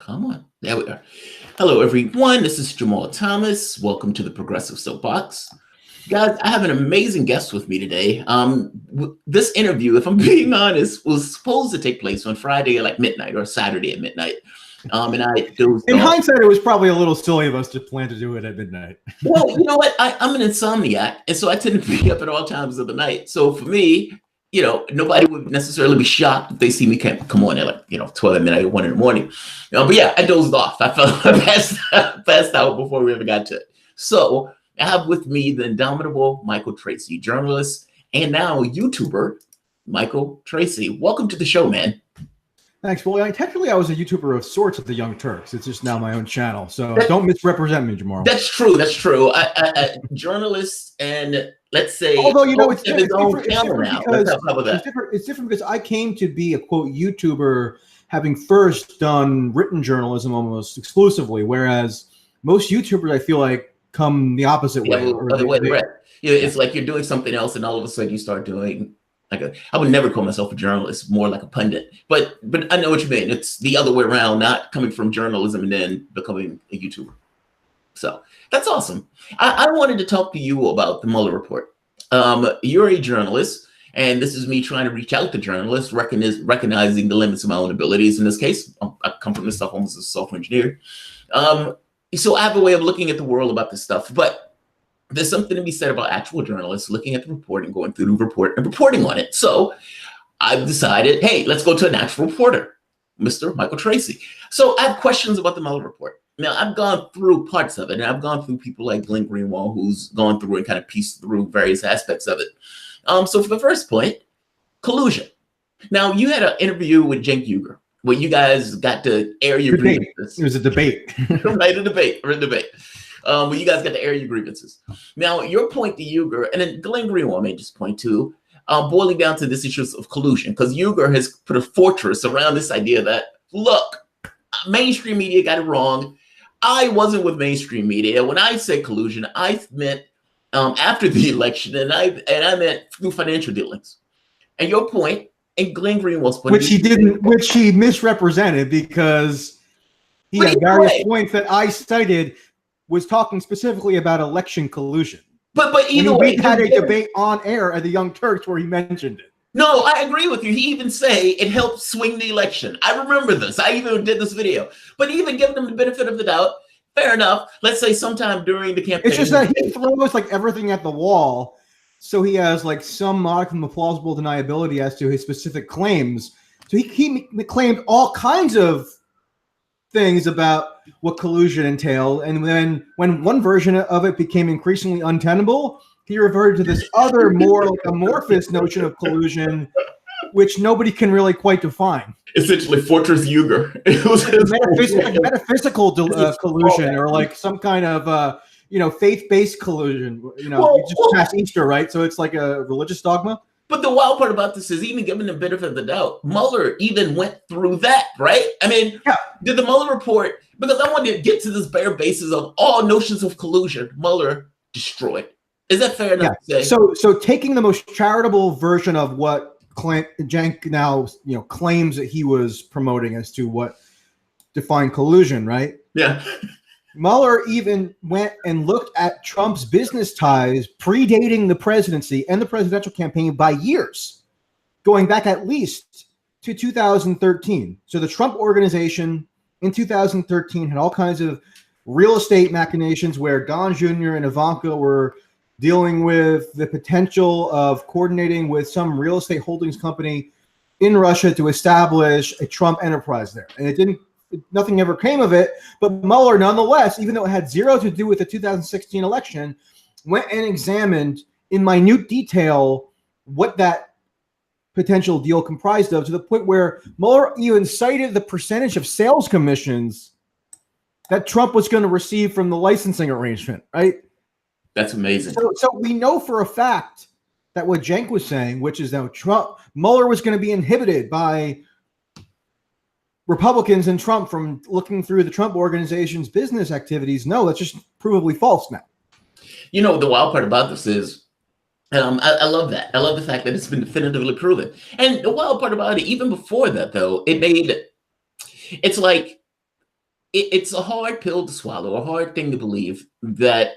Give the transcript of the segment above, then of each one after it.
Come on. There we are. Hello, everyone. This is Jamarl Thomas. Welcome to the Progressive Soapbox. Guys, I have an amazing guest with me today. This interview, if I'm being honest, was supposed to take place on Friday at like midnight or Saturday at midnight. In hindsight, it was probably a little silly of us to plan to do it at midnight. Well, you know what? I'm an insomniac, and so I tend to be up at all times of the night. So for me, nobody would necessarily be shocked if they see me come on at 12 at midnight or 1 in the morning. But yeah, I dozed off. I passed out before we ever got to it. So I have with me the indomitable Michael Tracey, journalist and now YouTuber, Michael Tracey. Welcome to the show, man. Thanks. Well, technically, I was a YouTuber of sorts at the Young Turks. It's just now my own channel. So don't misrepresent me, Jamarl. That's true. That's true. Journalist and let's say, although it's different because I came to be a quote YouTuber having first done written journalism almost exclusively, whereas most YouTubers I feel like come the opposite way. Right. It's like you're doing something else, and all of a sudden you start doing. I would never call myself a journalist, more like a pundit, but I know what you mean. It's the other way around, not coming from journalism and then becoming a YouTuber. So that's awesome. I wanted to talk to you about the Mueller Report. You're a journalist, and this is me trying to reach out to journalists, recognizing the limits of my own abilities. In this case, I come from this stuff almost as a software engineer. So I have a way of looking at the world about this stuff, but there's something to be said about actual journalists looking at the report and going through the report and reporting on it. So I've decided, hey, let's go to an actual reporter, Mr. Michael Tracey. So I have questions about the Mueller Report. Now, I've gone through parts of it, and I've gone through people like Glenn Greenwald, who's gone through and kind of pieced through various aspects of it. So for the first point, collusion. Now, you had an interview with Cenk Uygur, where you guys got to air your grievances. It was a debate. Right, a debate. Where you guys got to air your grievances. Now, your point to Uygur, and then Glenn Greenwald made this point too, boiling down to this issue of collusion, because Uygur has put a fortress around this idea that, look, mainstream media got it wrong. I wasn't with mainstream media. When I said collusion, I meant after the election, and I meant through financial dealings. And your point, and Glenn Greenwald's point, which he misrepresented because he had various points that I cited was talking specifically about election collusion. But either way, we had a debate on air at the Young Turks where he mentioned it. No, I agree with you. He even say it helped swing the election. I remember this. I even did this video. But even giving him the benefit of the doubt, fair enough. Let's say sometime during the campaign. It's just that he throws like everything at the wall. So he has like some modicum of plausible deniability as to his specific claims. So he claimed all kinds of things about what collusion entailed, and then when one version of it became increasingly untenable, he reverted to this other more like amorphous notion of collusion, which nobody can really quite define. Essentially, Fortress Uygur. It was metaphysical collusion, or like some kind of faith-based collusion. You just past Easter, right? So it's like a religious dogma. But the wild part about this is, even given the benefit of the doubt, Mueller even went through that, right? I mean, did the Mueller report, because I wanted to get to this bare basis of all notions of collusion, Mueller destroyed. Is that fair enough to say? So taking the most charitable version of what Cenk now claims that he was promoting as to what defined collusion, right? Yeah. Mueller even went and looked at Trump's business ties predating the presidency and the presidential campaign by years, going back at least to 2013. So the Trump organization in 2013 had all kinds of real estate machinations where Don Jr. and Ivanka were dealing with the potential of coordinating with some real estate holdings company in Russia to establish a Trump enterprise there. And nothing ever came of it, but Mueller, nonetheless, even though it had zero to do with the 2016 election, went and examined in minute detail what that potential deal comprised of, to the point where Mueller even cited the percentage of sales commissions that Trump was going to receive from the licensing arrangement, right? That's amazing. So we know for a fact that what Cenk was saying, which is that Mueller was going to be inhibited by Republicans and Trump from looking through the Trump organization's business activities. No, that's just provably false now. The wild part about this is, I love that. I love the fact that it's been definitively proven. And the wild part about it, even before that, though, it's like it's a hard pill to swallow, a hard thing to believe that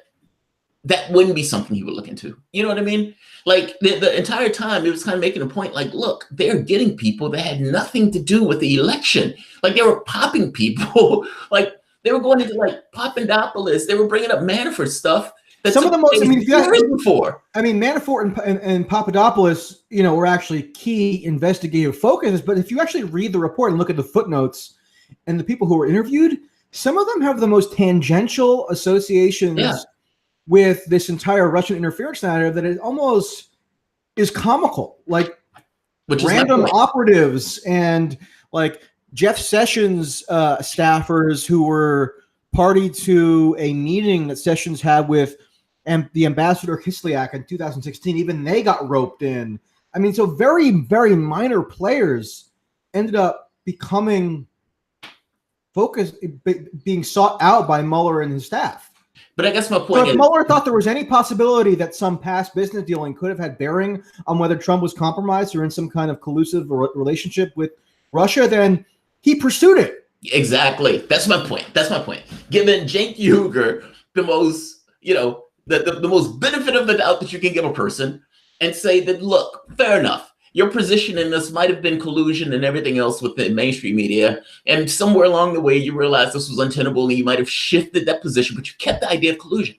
wouldn't be something he would look into. You know what I mean? Like the entire time it was kind of making a point like, look, they're getting people that had nothing to do with the election. Like they were popping people, like they were going into like Papadopoulos. They were bringing up Manafort stuff. Some of the most, I mean, Manafort and Papadopoulos, were actually key investigative focuses. But if you actually read the report and look at the footnotes and the people who were interviewed, some of them have the most tangential associations with this entire Russian interference narrative that it almost is comical. Like random operatives and like Jeff Sessions staffers who were party to a meeting that Sessions had with the ambassador Kislyak in 2016. Even they got roped in. I mean, so very, very minor players ended up becoming being sought out by Mueller and his staff. But I guess my point is, if Mueller thought there was any possibility that some past business dealing could have had bearing on whether Trump was compromised or in some kind of collusive relationship with Russia, then he pursued it. Exactly. That's my point. Given Cenk Uygur the most, the most benefit of the doubt that you can give a person and say that, look, fair enough. Your position in this might have been collusion and everything else with the mainstream media. And somewhere along the way, you realized this was untenable and you might have shifted that position, but you kept the idea of collusion.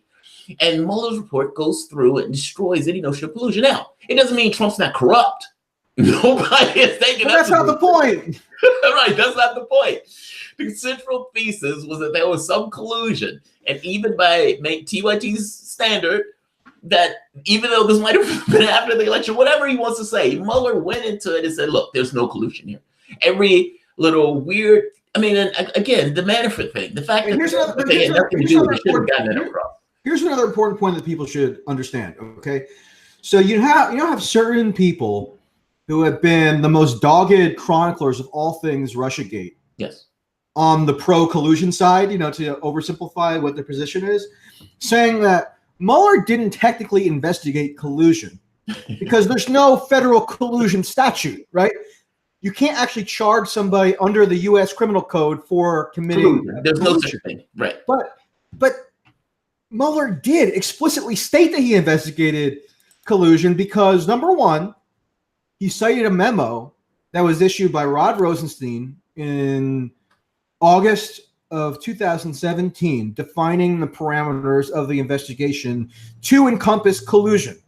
And Mueller's report goes through and destroys any notion of collusion. Now, it doesn't mean Trump's not corrupt. Nobody is taking that. That's not the point. Right. That's not the point. The central thesis was that there was some collusion. And even by TYT's standard, that even though this might have been after the election, whatever he wants to say, Mueller went into it and said, look, there's no collusion here. Every little weird, I mean, again, the Manafort thing, the fact that they had nothing to do with it, should have gotten it across. Here's another important point that people should understand, okay? So you have certain people who have been the most dogged chroniclers of all things Russiagate. Yes. On the pro-collusion side, to oversimplify what their position is, saying that Mueller didn't technically investigate collusion because there's no federal collusion statute, right? You can't actually charge somebody under the U.S. criminal code for committing collusion. There's no such thing, right? But Mueller did explicitly state that he investigated collusion because, number one, he cited a memo that was issued by Rod Rosenstein in August of 2017, defining the parameters of the investigation to encompass collusion.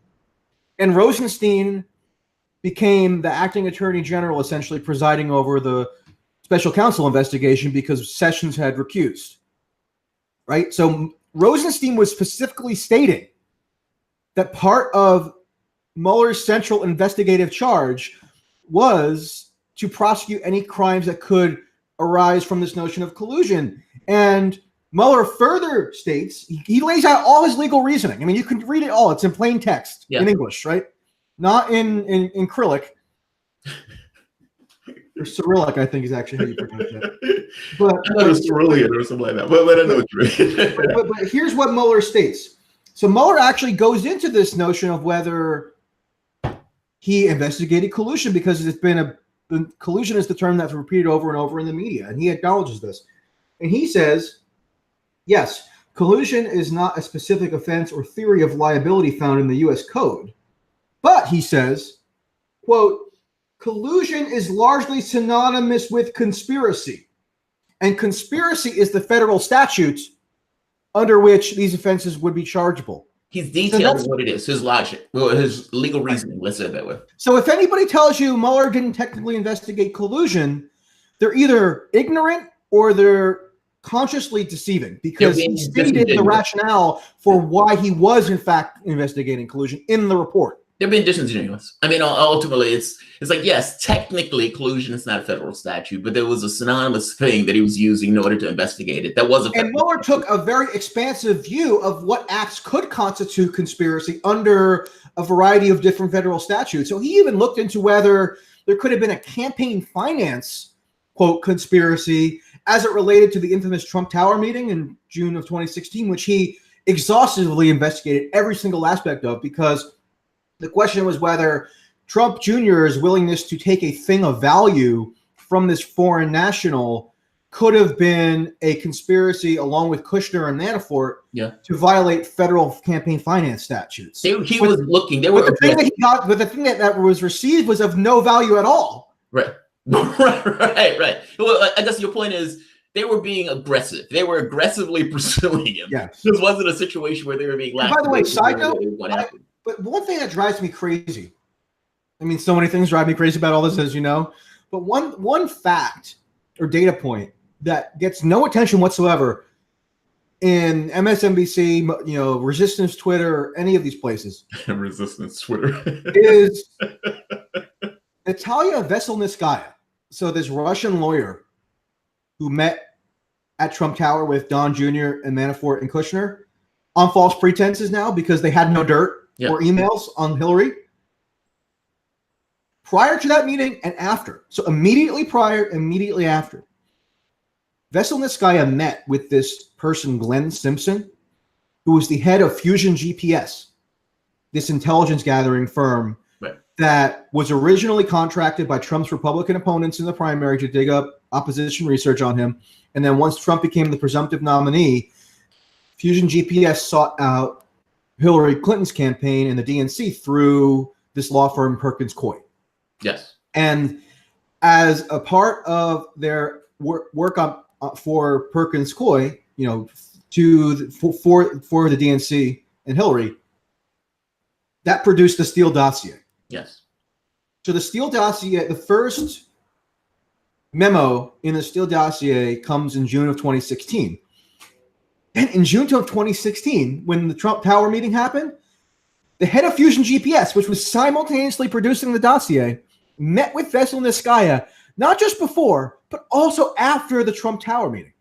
And Rosenstein became the acting attorney general, essentially presiding over the special counsel investigation because Sessions had recused. Right? So Rosenstein was specifically stating that part of Mueller's central investigative charge was to prosecute any crimes that could arise from this notion of collusion. And Mueller further states, he lays out all his legal reasoning. I mean, you can read it all. It's in plain text in English, right? Not in Cyrillic. Or Cyrillic, I think is actually how you pronounce it. But I thought it was Cyrillian or something like that. But I know what you mean. But here's what Mueller states. So Mueller actually goes into this notion of whether he investigated collusion because it's been collusion is the term that's repeated over and over in the media, and he acknowledges this. And he says, yes, collusion is not a specific offense or theory of liability found in the U.S. Code. But, he says, quote, collusion is largely synonymous with conspiracy. And conspiracy is the federal statute under which these offenses would be chargeable. He's detailing what it is, his logic, his legal reasoning, let's say it that way. So if anybody tells you Mueller didn't technically investigate collusion, they're either ignorant or they're consciously deceiving because he stated the rationale for why he was in fact investigating collusion in the report. They're being disingenuous. I mean, ultimately, it's like, yes, technically collusion is not a federal statute, but there was a synonymous thing that he was using in order to investigate it. That was a and Mueller took a very expansive view of what acts could constitute conspiracy under a variety of different federal statutes. So he even looked into whether there could have been a campaign finance, quote, conspiracy as it related to the infamous Trump Tower meeting in June of 2016, which he exhaustively investigated every single aspect of because the question was whether Trump Jr.'s willingness to take a thing of value from this foreign national could have been a conspiracy along with Kushner and Manafort to violate federal campaign finance statutes. He was looking. They were the thing that he got, but the thing that was received was of no value at all. Right. Right. Well, I guess your point is they were being aggressive. They were aggressively pursuing him. Yes. This wasn't a situation where they were being lax. By the way, side note, but one thing that drives me crazy, I mean, so many things drive me crazy about all this, as you know, but one fact or data point that gets no attention whatsoever in MSNBC, Resistance Twitter, any of these places. Resistance Twitter. is Natalia Veselnitskaya. So this Russian lawyer who met at Trump Tower with Don Jr. and Manafort and Kushner on false pretenses now because they had no dirt or emails on Hillary. Prior to that meeting and after. So immediately prior, immediately after. Veselnitskaya met with this person, Glenn Simpson, who was the head of Fusion GPS, this intelligence gathering firm that was originally contracted by Trump's Republican opponents in the primary to dig up opposition research on him. And then once Trump became the presumptive nominee, Fusion GPS sought out Hillary Clinton's campaign and the DNC through this law firm, Perkins Coie. Yes. And as a part of their work on for Perkins Coie, for the DNC and Hillary, that produced the Steele dossier. Yes. So the Steele dossier, the first memo in the Steele dossier comes in June of 2016. And in June of 2016, when the Trump Tower meeting happened, the head of Fusion GPS, which was simultaneously producing the dossier, met with Veselnitskaya, not just before, but also after the Trump Tower meeting.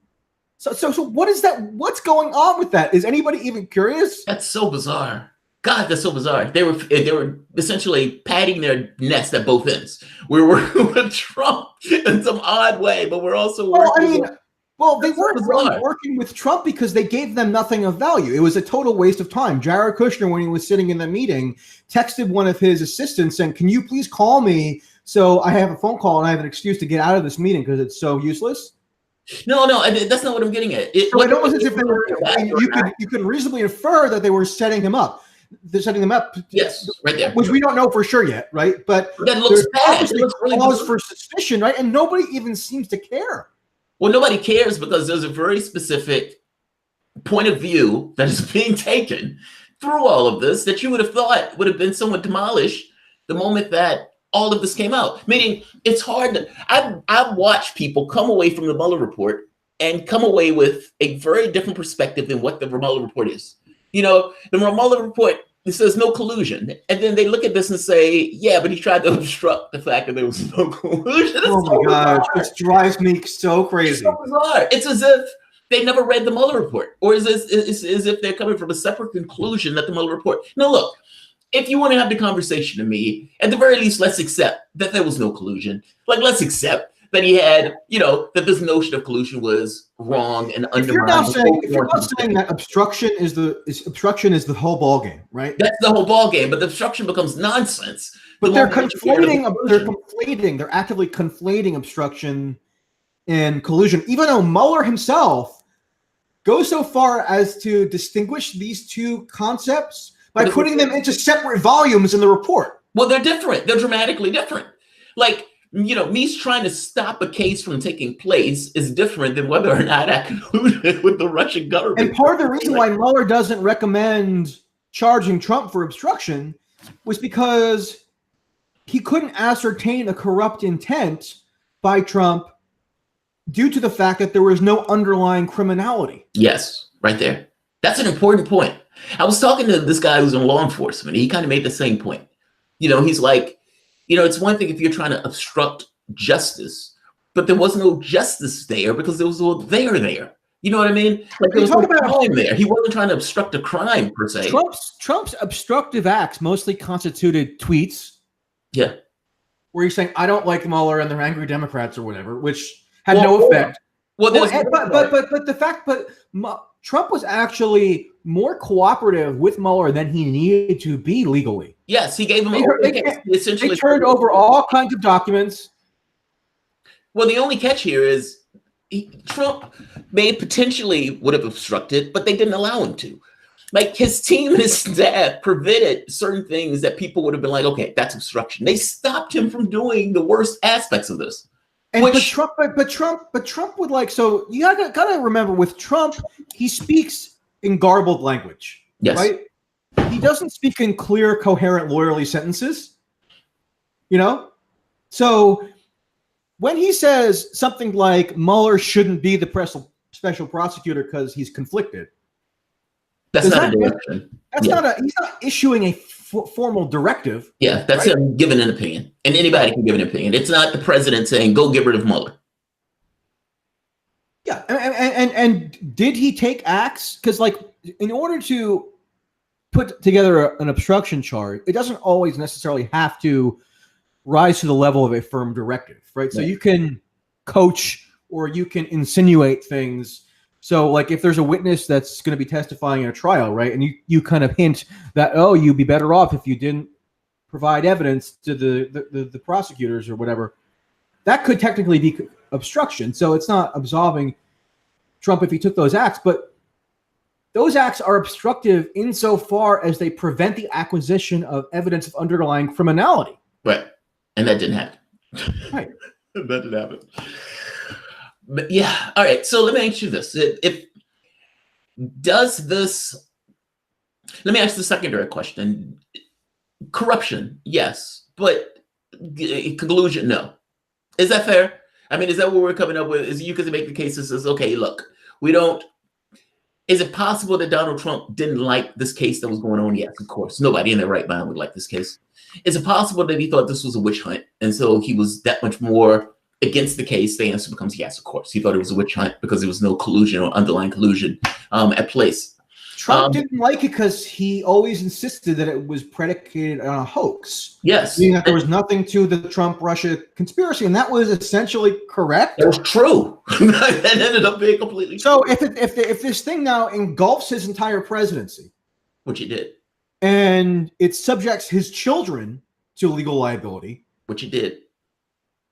So what is that? What's going on with that? Is anybody even curious? That's so bizarre. God, that's so bizarre. They were essentially padding their nest at both ends. We were working with Trump in some odd way, but we're also working. They weren't really working with Trump because they gave them nothing of value. It was a total waste of time. Jared Kushner, when he was sitting in the meeting, texted one of his assistants saying, "Can you please call me so I have a phone call and I have an excuse to get out of this meeting because it's so useless?" No, that's not what I'm getting at. So it was as if they were. You could reasonably infer that they were setting him up. They're setting them up. Yes, right there. Which we don't know for sure yet, right? But that looks bad. There's cause for suspicion, right? And nobody even seems to care. Well, nobody cares because there's a very specific point of view that is being taken through all of this that you would have thought would have been somewhat demolished the moment that all of this came out. Meaning, it's hard. I've watched people come away from the Mueller report and come away with a very different perspective than what the Mueller report is. The Mueller report, it says no collusion. And then they look at this and say, yeah, but he tried to obstruct the fact that there was no collusion. Oh my gosh, this drives me so crazy. It's so bizarre. It's as if they never read the Mueller report, or it's as if they're coming from a separate conclusion that the Mueller report. Now, look, if you want to have the conversation to me, at the very least, let's accept that there was no collusion. Like, let's accept that he had, that this notion of collusion was wrong and undermined. If you're not saying that obstruction is the whole ball game, right? That's the whole ball game, but the obstruction becomes nonsense. But they're conflating. They're actively conflating obstruction and collusion, even though Mueller himself goes so far as to distinguish these two concepts by putting them into separate volumes in the report. Well, they're different. They're dramatically different. Like, me trying to stop a case from taking place is different than whether or not I colluded with the Russian government. And part of the reason why Mueller doesn't recommend charging Trump for obstruction was because he couldn't ascertain a corrupt intent by Trump due to the fact that there was no underlying criminality. Yes, right there. That's an important point. I was talking to this guy who's in law enforcement. He kind of made the same point. He's like, it's one thing if you're trying to obstruct justice, but there was no justice there because there was no there. You know what I mean? Like, there was no crime there. He wasn't trying to obstruct a crime per se. Trump's obstructive acts mostly constituted tweets. Yeah. Where he's saying, I don't like Mueller and they're angry Democrats or whatever, which had no effect. But Trump was actually more cooperative with Mueller than he needed to be legally. Yes, he gave him they turned over all kinds of documents. Well, the only catch here is Trump may potentially would have obstructed, but they didn't allow him to. Like his team and his staff prevented certain things that people would have been like, okay, that's obstruction. They stopped him from doing the worst aspects of this. And but Trump would like, so you gotta remember with Trump, he speaks in garbled language. Yes. Right? He doesn't speak in clear, coherent, lawyerly sentences. You know? So when he says something like Mueller shouldn't be the special prosecutor because he's conflicted. That's not a direction. He's not issuing a formal directive. Yeah, that's him giving an opinion. And anybody can give an opinion. It's not the president saying, go get rid of Mueller. Yeah. And did he take acts? Because like in order to put together an obstruction charge, it doesn't always necessarily have to rise to the level of a firm directive, right? So you can coach or you can insinuate things. So like if there's a witness that's going to be testifying in a trial, right? And you kind of hint that, oh, you'd be better off if you didn't provide evidence to the prosecutors or whatever. That could technically be obstruction. So it's not absolving Trump if he took those acts, but those acts are obstructive insofar as they prevent the acquisition of evidence of underlying criminality. Right. And that didn't happen. Right. That didn't happen. But yeah. All right. So let me ask you this. Let me ask the secondary question. Corruption, yes. But collusion, no. Is that fair? I mean, is that what we're coming up with? Is you could make the case that says, okay, look, is it possible that Donald Trump didn't like this case that was going on? Yes, of course. Nobody in their right mind would like this case. Is it possible that he thought this was a witch hunt? And so he was that much more against the case? The answer becomes yes, of course. He thought it was a witch hunt because there was no collusion or underlying collusion at place. Trump didn't like it because he always insisted that it was predicated on a hoax. Yes. Meaning that there was nothing to the Trump-Russia conspiracy, and that was essentially correct. That was true. That ended up being completely true. So if this thing now engulfs his entire presidency, which it did, and it subjects his children to legal liability, which it did,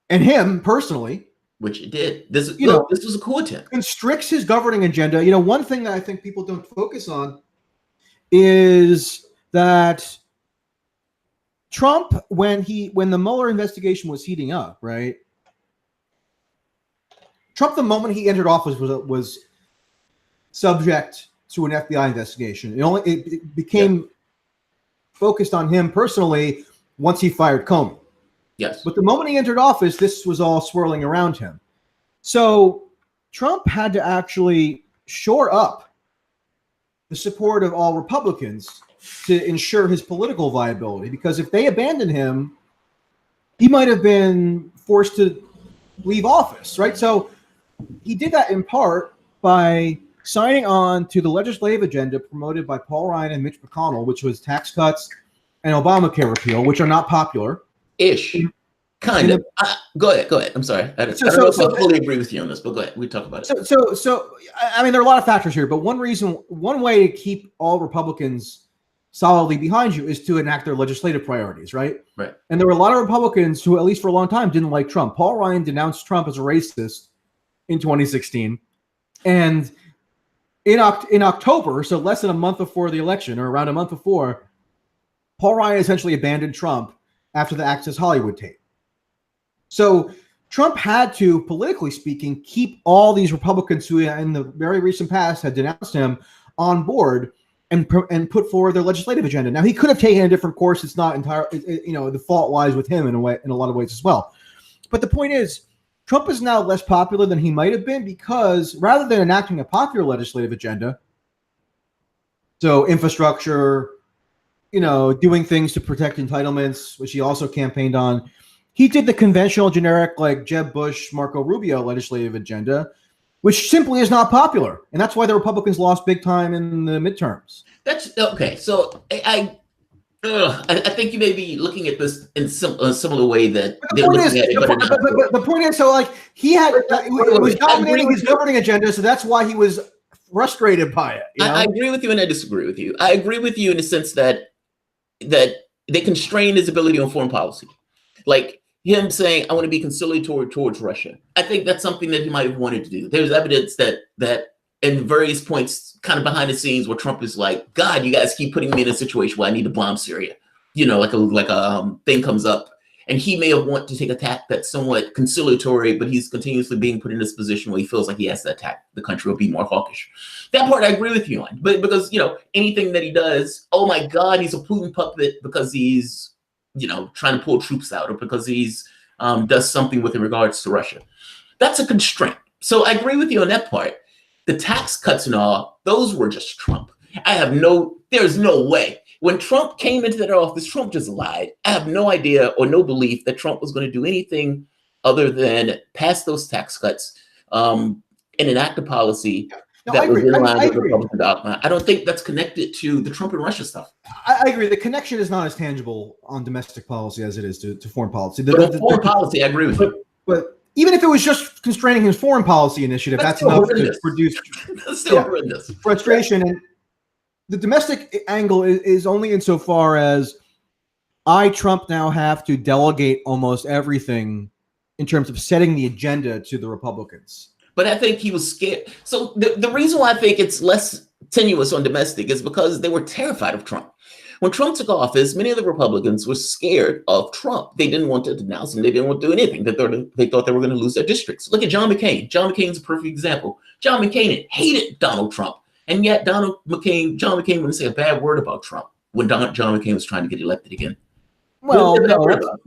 and him personally, which it did. This was a coup attempt. Constricts his governing agenda. You know, one thing that I think people don't focus on is that Trump, when the Mueller investigation was heating up, right? Trump, the moment he entered office, was subject to an FBI investigation. It became focused on him personally once he fired Comey. Yes. But the moment he entered office, this was all swirling around him. So Trump had to actually shore up the support of all Republicans to ensure his political viability, because if they abandoned him, he might have been forced to leave office, right? So he did that in part by signing on to the legislative agenda promoted by Paul Ryan and Mitch McConnell, which was tax cuts and Obamacare repeal, which are not popular. Ish. Kind of. Go ahead. I'm sorry. I don't know if I fully agree with you on this, but go ahead. We talk about it. So, I mean, there are a lot of factors here, but one way to keep all Republicans solidly behind you is to enact their legislative priorities, right? Right. And there were a lot of Republicans who, at least for a long time, didn't like Trump. Paul Ryan denounced Trump as a racist in 2016. And in October, so less than a month before the election, or around a month before, Paul Ryan essentially abandoned Trump after the Access Hollywood tape. So Trump had to, politically speaking, keep all these Republicans who in the very recent past had denounced him on board and put forward their legislative agenda. Now, he could have taken a different course. It's not entirely, the fault lies with him in a lot of ways as well. But the point is, Trump is now less popular than he might have been because rather than enacting a popular legislative agenda, so infrastructure, doing things to protect entitlements, which he also campaigned on, he did the conventional, generic, like Jeb Bush, Marco Rubio legislative agenda, which simply is not popular. And that's why the Republicans lost big time in the midterms. That's okay. So I think you may be looking at this in a similar way that the point is, so like he was dominating his governing agenda, so that's why he was frustrated by it. I agree with you and I disagree with you. I agree with you in the sense that they constrain his ability on foreign policy. Like him saying, I want to be conciliatory towards Russia. I think that's something that he might have wanted to do. There's evidence that in various points, kind of behind the scenes, where Trump is like, God, you guys keep putting me in a situation where I need to bomb Syria. Like a thing comes up. And he may have wanted to take a tack that's somewhat conciliatory, but he's continuously being put in this position where he feels like he has to attack the country or be more hawkish. That part I agree with you on. But because, anything that he does, oh my God, he's a Putin puppet because he's, trying to pull troops out, or because he's does something with in regards to Russia. That's a constraint. So I agree with you on that part. The tax cuts and all, those were just Trump. There's no way. When Trump came into that office, Trump just lied. I have no idea or no belief that Trump was going to do anything other than pass those tax cuts and enact a policy that was in line with Republican dogma. I don't think that's connected to the Trump and Russia stuff. I agree. The connection is not as tangible on domestic policy as it is to foreign policy. Foreign policy, I agree with you. But even if it was just constraining his foreign policy initiative, that's enough to produce frustration. And the domestic angle is only insofar as Trump now have to delegate almost everything in terms of setting the agenda to the Republicans. But I think he was scared. So the reason why I think it's less tenuous on domestic is because they were terrified of Trump. When Trump took office, many of the Republicans were scared of Trump. They didn't want to denounce him. They didn't want to do anything. They thought they were going to lose their districts. Look at John McCain. John McCain's a perfect example. John McCain hated Donald Trump. And yet John McCain wouldn't say a bad word about Trump when John McCain was trying to get elected again. Well,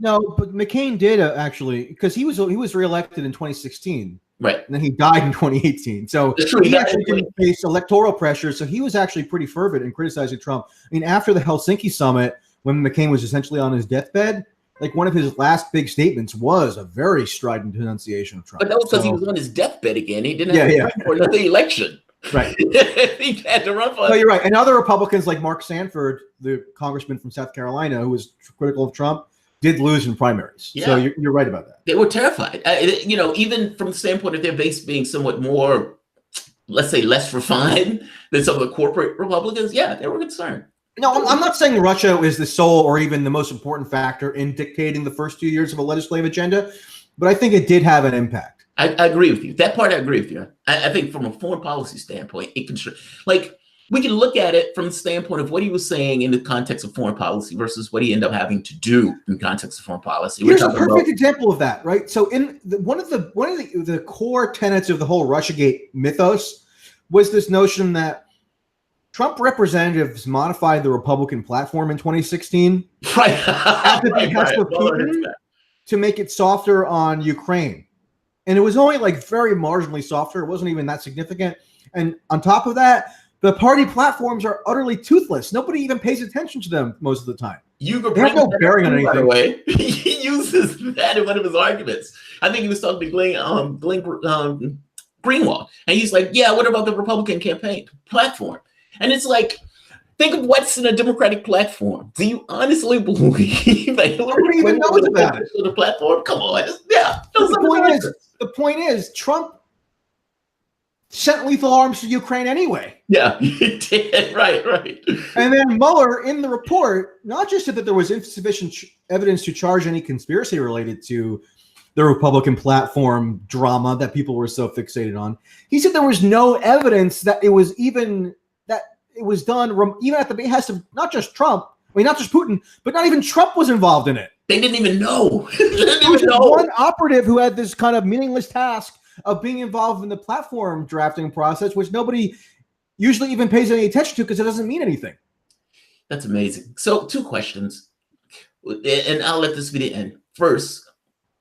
no, but McCain did actually, because he was reelected in 2016. Right. And then he died in 2018. So he actually didn't face electoral pressure. So he was actually pretty fervent in criticizing Trump. I mean, after the Helsinki summit, when McCain was essentially on his deathbed, like one of his last big statements was a very strident denunciation of Trump. But that was because he was on his deathbed again. He didn't have to run for another election. Right. He had to run for it. No, you're right. And other Republicans like Mark Sanford, the congressman from South Carolina, who was critical of Trump, did lose in primaries. Yeah. So you're right about that. They were terrified. Even from the standpoint of their base being somewhat more, let's say, less refined than some of the corporate Republicans, yeah, they were concerned. No, I'm not saying Russia is the sole or even the most important factor in dictating the first 2 years of a legislative agenda, but I think it did have an impact. I agree with you. That part I agree with you. I think from a foreign policy standpoint, it can, we can look at it from the standpoint of what he was saying in the context of foreign policy versus what he ended up having to do in context of foreign policy. Here's a perfect example of that, right? So in one of the core tenets of the whole Russiagate mythos was this notion that Trump representatives modified the Republican platform in 2016 at the behest of Putin to make it softer on Ukraine. And it was only very marginally softer. It wasn't even that significant. And on top of that, the party platforms are utterly toothless. Nobody even pays attention to them most of the time. They have no bearing on anything. By the way, he uses that in one of his arguments. I think he was talking to Glenn Greenwald, and he's like, "Yeah, what about the Republican campaign platform?" And it's like, think of what's in a Democratic platform. Do you honestly believe that nobody even knows about it? The platform? Come on, the point is, Trump sent lethal arms to Ukraine anyway. Yeah, he did. Right. And then Mueller, in the report, not just said that there was insufficient evidence to charge any conspiracy related to the Republican platform drama that people were so fixated on. He said there was no evidence that it was done even at the behest of not just Trump. I mean, not just Putin, but not even Trump was involved in it. They didn't even know. There was one operative who had this kind of meaningless task of being involved in the platform drafting process, which nobody usually even pays any attention to because it doesn't mean anything. That's amazing. So 2 questions, and I'll let this be the end. First,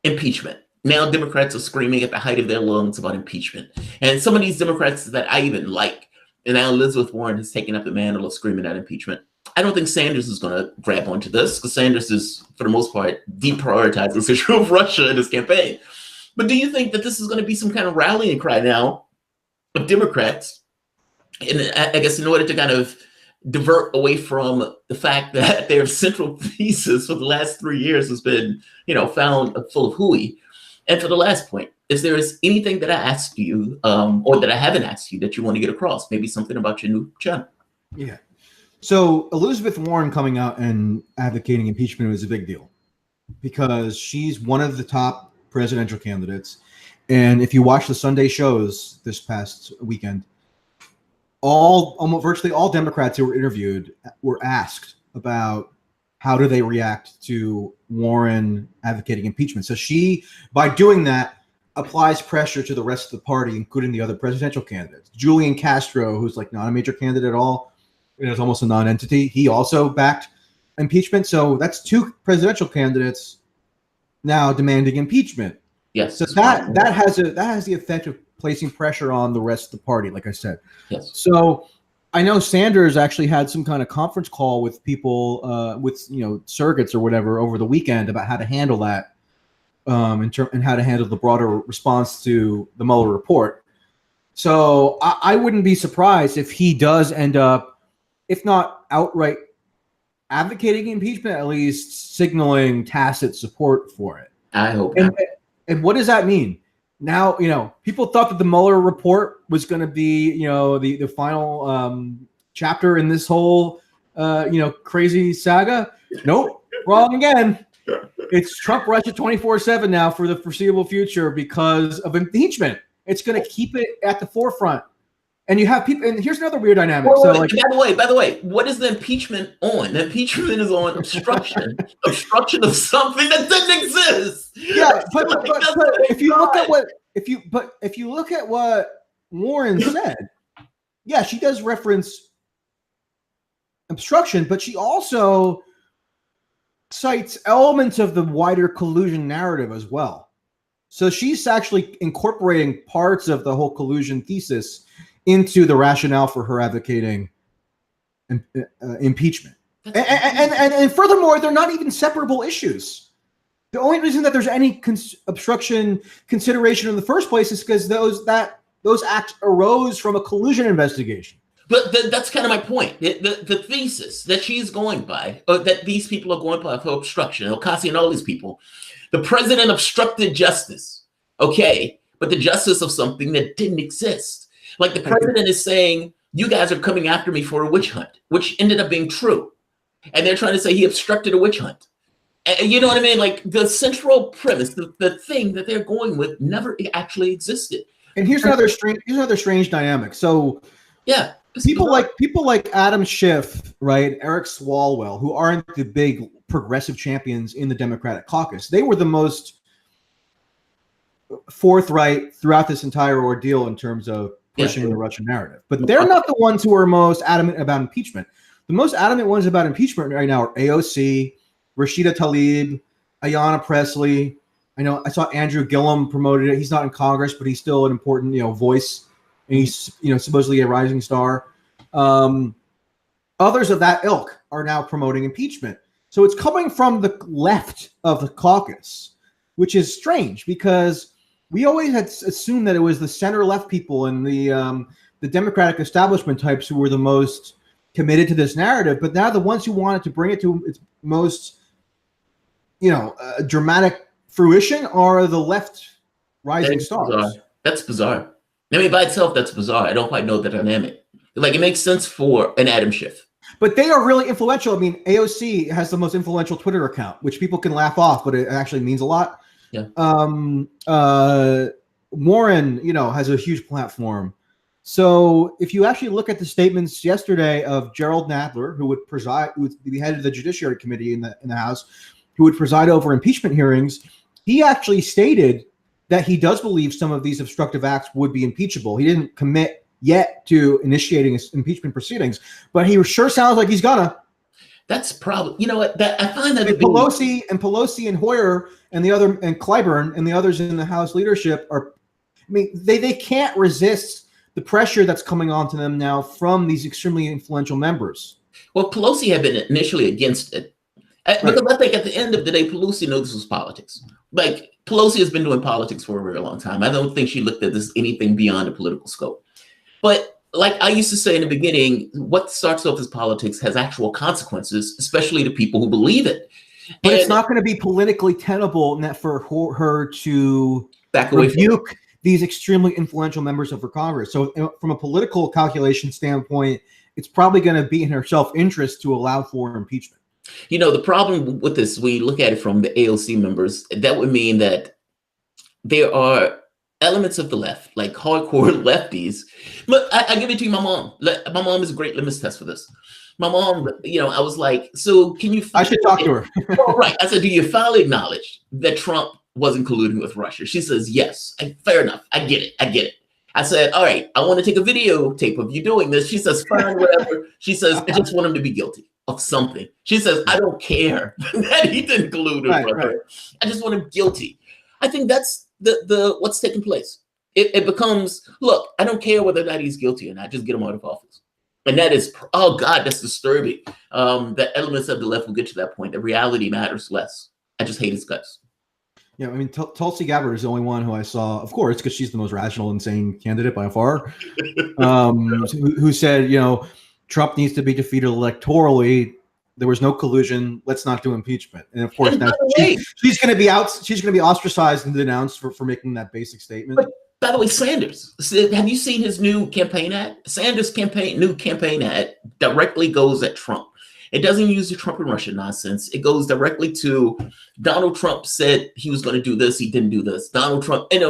impeachment. Now Democrats are screaming at the height of their lungs about impeachment. And some of these Democrats that I even like, and now Elizabeth Warren has taken up the mantle of screaming at impeachment. I don't think Sanders is going to grab onto this because Sanders is, for the most part, deprioritized this issue of Russia in his campaign. But do you think that this is going to be some kind of rallying cry now of Democrats? And I guess in order to kind of divert away from the fact that their central thesis for the last 3 years has been, found full of hooey. And for the last point, is there anything that I asked you or that I haven't asked you that you want to get across? Maybe something about your new channel. Yeah. So Elizabeth Warren coming out and advocating impeachment was a big deal. because she's one of the top presidential candidates. And if you watch the Sunday shows this past weekend, virtually all Democrats who were interviewed were asked about how do they react to Warren advocating impeachment. So she, by doing that, applies pressure to the rest of the party, including the other presidential candidates. Julian Castro, who's like not a major candidate at all, is almost a non-entity. He also backed impeachment. So that's two presidential candidates now demanding impeachment. Yes. So that has the effect of placing pressure on the rest of the party, like I said. Yes. So I know Sanders actually had some kind of conference call with people, with surrogates or whatever over the weekend about how to handle that, and how to handle the broader response to the Mueller report. So I wouldn't be surprised if he does end up, if not outright advocating impeachment, at least signaling tacit support for it. I hope. And what does that mean? Now, people thought that the Mueller report was going to be, the final chapter in this whole, crazy saga. Nope, wrong again. It's Trump Russia 24/7 now for the foreseeable future because of impeachment. It's going to keep it at the forefront. And you have people, and here's another weird dynamic. By the way, what is the impeachment on? The impeachment is on obstruction, obstruction of something that didn't exist. Yeah, but if you look at what Warren said, yeah, she does reference obstruction, but she also cites elements of the wider collusion narrative as well. So she's actually incorporating parts of the whole collusion thesis into the rationale for her advocating impeachment. And furthermore, they're not even separable issues. The only reason that there's any obstruction consideration in the first place is because those acts arose from a collusion investigation. But that's kind of my point. The thesis that she's going by, that these people are going by for obstruction, Ocasio and all these people, the president obstructed justice. Okay, but the justice of something that didn't exist. Like the president is saying, you guys are coming after me for a witch hunt, which ended up being true. And they're trying to say he obstructed a witch hunt. And you know what I mean? Like the central premise, the thing that they're going with never actually existed. And here's another strange dynamic. So yeah, people like Adam Schiff, right? Eric Swalwell, who aren't the big progressive champions in the Democratic caucus. They were the most forthright throughout this entire ordeal in terms of pushing the Russian narrative. But they're not the ones who are most adamant about impeachment. The most adamant ones about impeachment right now are AOC, Rashida Tlaib, Ayanna Pressley. I know I saw Andrew Gillum promoted it. He's not in Congress, but he's still an important, voice. And he's, supposedly a rising star. Others of that ilk are now promoting impeachment. So it's coming from the left of the caucus, which is strange because we always had assumed that it was the center-left people and the Democratic establishment types who were the most committed to this narrative. But now the ones who wanted to bring it to its most, dramatic fruition are the left rising stars. Bizarre. That's bizarre. I mean, by itself, that's bizarre. I don't quite know the dynamic. Like, it makes sense for an Adam Schiff. But they are really influential. I mean, AOC has the most influential Twitter account, which people can laugh off, but it actually means a lot. Yeah. Warren, has a huge platform. So if you actually look at the statements yesterday of Gerald Nadler, who would be head of the Judiciary Committee in the House, who would preside over impeachment hearings, he actually stated that he does believe some of these obstructive acts would be impeachable. He didn't commit yet to initiating impeachment proceedings, but he sure sounds like he's gonna. That's probably, you know what, that I find that Pelosi and Hoyer and Clyburn and the others in the House leadership are, they can't resist the pressure that's coming onto them now from these extremely influential members. Well, Pelosi had been initially against it. Because I think at the end of the day, Pelosi knows this was politics. Like, Pelosi has been doing politics for a very long time. I don't think she looked at this anything beyond a political scope. But like I used to say in the beginning, what starts off as politics has actual consequences, especially to people who believe it. But it's not going to be politically tenable for her to back away rebuke these extremely influential members of her Congress. So from a political calculation standpoint, it's probably going to be in her self-interest to allow for impeachment. The problem with this, we look at it from the AOC members, that would mean that there are elements of the left, like hardcore lefties. But I give it to you, my mom. My mom is a great litmus test for this. My mom, I was like, so can you? I should talk to her. Well, right. I said, do you finally acknowledge that Trump wasn't colluding with Russia? She says, yes. Fair enough. I get it. I said, all right, I want to take a videotape of you doing this. She says, fine, whatever. She says, I just want him to be guilty of something. She says, I don't care that he didn't collude with Russia. Right. I just want him guilty. I think that's the what's taking place. It becomes, look, I don't care whether or not he's guilty or not. Just get him out of office. And that is, oh God, that's disturbing. The elements of the left will get to that point. The reality matters less. I just hate his guts. Yeah, I mean, Tulsi Gabbard is the only one who I saw, of course, because she's the most rational, insane candidate by far, who said, Trump needs to be defeated electorally. There was no collusion. Let's not do impeachment. And of course, now she's going to be out. She's going to be ostracized and denounced for making that basic statement. But by the way, Sanders, have you seen his new campaign ad? Sanders' new campaign ad directly goes at Trump. It doesn't use the Trump and Russia nonsense. It goes directly to Donald Trump said he was going to do this. He didn't do this. Donald Trump, and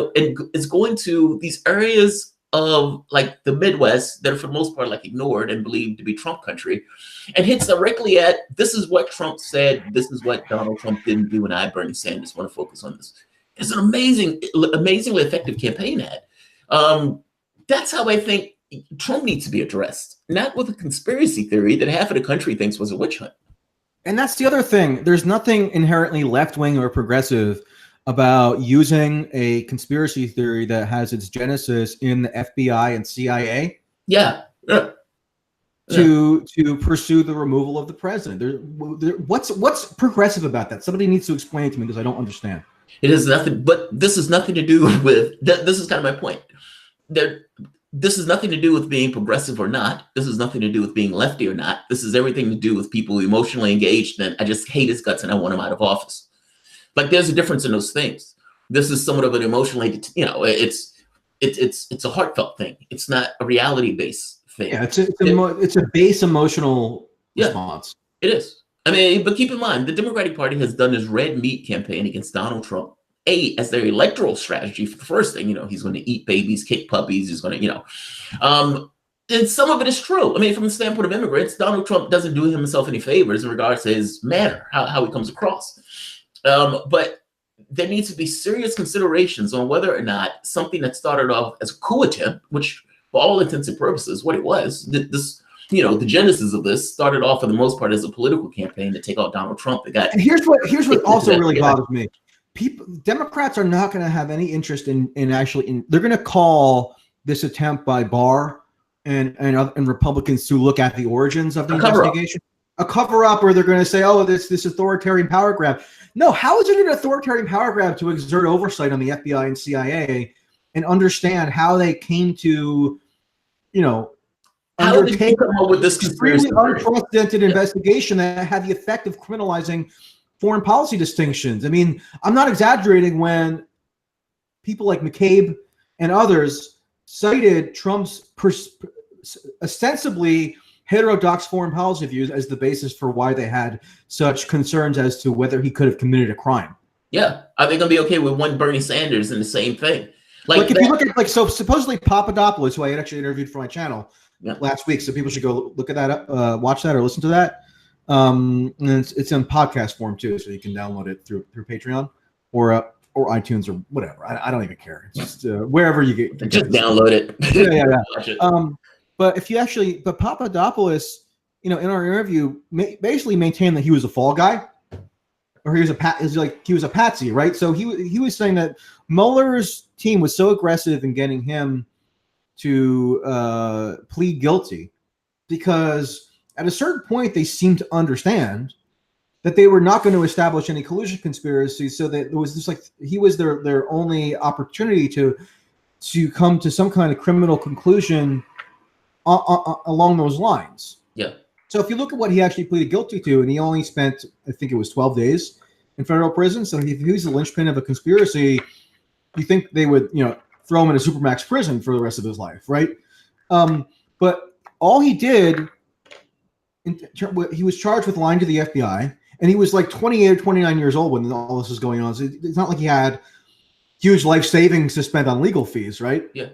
it's going to these areas of like the Midwest that are for the most part like ignored and believed to be Trump country, and hits directly at this is what Trump said. This is what Donald Trump didn't do. And I, Bernie Sanders, want to focus on this. It's an amazingly effective campaign ad. That's how I think Trump needs to be addressed, not with a conspiracy theory that half of the country thinks was a witch hunt. And that's the other thing. There's nothing inherently left-wing or progressive about using a conspiracy theory that has its genesis in the FBI and CIA. Yeah. To pursue the removal of the president. What's progressive about that? Somebody needs to explain it to me because I don't understand. It has nothing, but this has nothing to do with, this is kind of my point. This has nothing to do with being progressive or not. This has nothing to do with being lefty or not. This has everything to do with people emotionally engaged and I just hate his guts and I want him out of office. Like there's a difference in those things. This is somewhat of an emotionally, it's a heartfelt thing. It's not a reality-based thing. Yeah, it's a base emotional response. It is. I mean, but keep in mind, the Democratic Party has done this red meat campaign against Donald Trump. As their electoral strategy for the first thing, he's going to eat babies, kick puppies. He's going to, and some of it is true. I mean, from the standpoint of immigrants, Donald Trump doesn't do himself any favors in regards to his manner, how he comes across. But there needs to be serious considerations on whether or not something that started off as a coup attempt, which for all intents and purposes, what it was, this, the genesis of this started off for the most part as a political campaign to take out Donald Trump. And here's what also really bothers me. Democrats are not going to have any interest in they're going to call this attempt by Barr and Republicans to look at the origins of the investigation a cover up, or they're going to say, oh, this authoritarian power grab. No, how is it an authoritarian power grab to exert oversight on the FBI and CIA and understand how they came to, undertake with this extremely unprecedented investigation that had the effect of criminalizing foreign policy distinctions? I mean, I'm not exaggerating when people like McCabe and others cited Trump's ostensibly heterodox foreign policy views as the basis for why they had such concerns as to whether he could have committed a crime. Yeah. Are they going to be okay with one Bernie Sanders and the same thing? Like if you look at so supposedly Papadopoulos, who I had actually interviewed for my channel last week, so people should go look at that, watch that or listen to that. And it's in podcast form too, so you can download it through Patreon or iTunes or whatever. I don't even care. It's just wherever you get. Just download it. Yeah. But but Papadopoulos, in our interview, basically maintained that he was a fall guy, or he was a patsy, right? So he was saying that Mueller's team was so aggressive in getting him to plead guilty because at a certain point they seemed to understand that they were not going to establish any collusion conspiracy, so that it was just he was their only opportunity to come to some kind of criminal conclusion along those lines. Yeah. So if you look at what he actually pleaded guilty to, and he only spent, I think it was 12 days in federal prison. So if he was the linchpin of a conspiracy, you think they would, throw him in a supermax prison for the rest of his life, right? But all he did he was charged with lying to the FBI, and he was like 28 or 29 years old when all this was going on. So it's not like he had huge life savings to spend on legal fees, right? Yeah.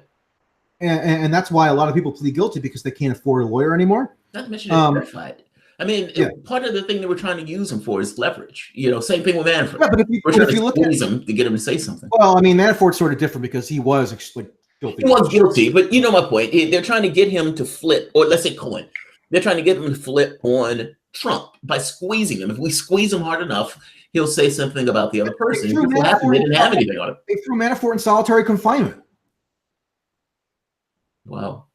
And that's why a lot of people plead guilty, because they can't afford a lawyer anymore. Not to mention it's verified. I mean, part of the thing that we're trying to use him for is leverage. Same thing with Manafort. Yeah, but we're trying to squeeze him to get him to say something. Well, I mean, Manafort's sort of different because he was guilty. He was guilty, but you know my point. They're trying to get him to flip, or let's say Cohen. They're trying to get him to flip on Trump by squeezing him. If we squeeze him hard enough, he'll say something about the other person. They didn't have anything on him. They threw Manafort in solitary confinement. Wow.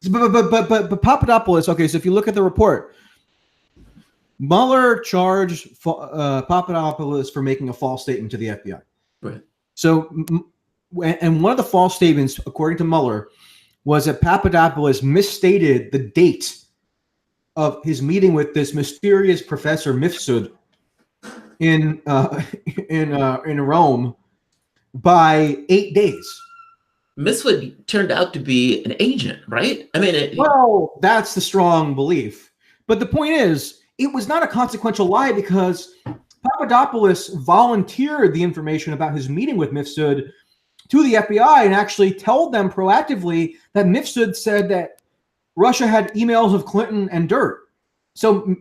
But Papadopoulos. Okay, so if you look at the report, Mueller charged Papadopoulos for making a false statement to the FBI. Right. So, and one of the false statements, according to Mueller, was that Papadopoulos misstated the date of his meeting with this mysterious professor Mifsud in Rome by 8 days. Mifsud turned out to be an agent, right? I mean, well, that's the strong belief. But the point is, it was not a consequential lie, because Papadopoulos volunteered the information about his meeting with Mifsud to the FBI and actually told them proactively that Mifsud said that Russia had emails of Clinton and dirt. So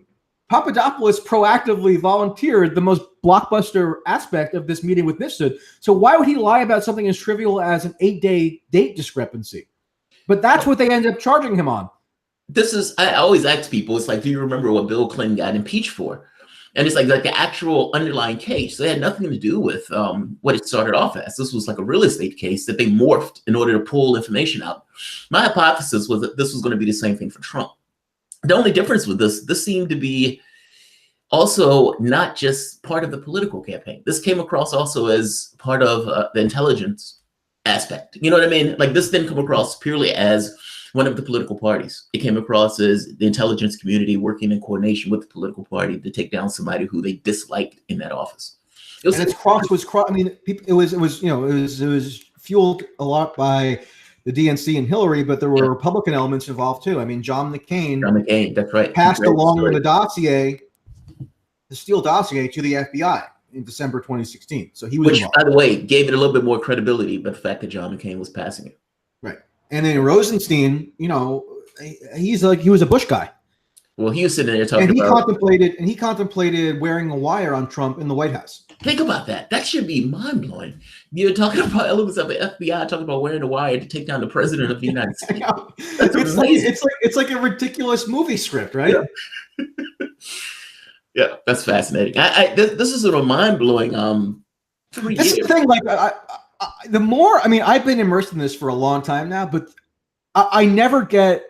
Papadopoulos proactively volunteered the most blockbuster aspect of this meeting with Mifsud. So why would he lie about something as trivial as an 8-day date discrepancy? But that's what they ended up charging him on. I always ask people, it's like, do you remember what Bill Clinton got impeached for? And it's like the actual underlying case. They had nothing to do with what it started off as. This was like a real estate case that they morphed in order to pull information out. My hypothesis was that this was going to be the same thing for Trump. The only difference with this seemed to be also not just part of the political campaign. This came across also as part of the intelligence aspect. You know what I mean? Like, this didn't come across purely as one of the political parties. It came across as the intelligence community working in coordination with the political party to take down somebody who they disliked in that office. It was fueled a lot by the DNC and Hillary, but there were Republican elements involved too. I mean, John McCain, that's right, passed along the Steele dossier to the FBI in December 2016. So he was Which, involved. By the way, gave it a little bit more credibility, but the fact that John McCain was passing it. Right. And then Rosenstein, he was a Bush guy. Well, he was sitting there talking he contemplated wearing a wire on Trump in the White House. Think about that. That should be mind-blowing. You're talking about elements of the FBI talking about wearing a wire to take down the president of the United States. It's like a ridiculous movie script, right? Yeah, yeah, that's fascinating. This is sort of mind-blowing. This is the thing. Like, the more, I mean, I've been immersed in this for a long time now, but I never get.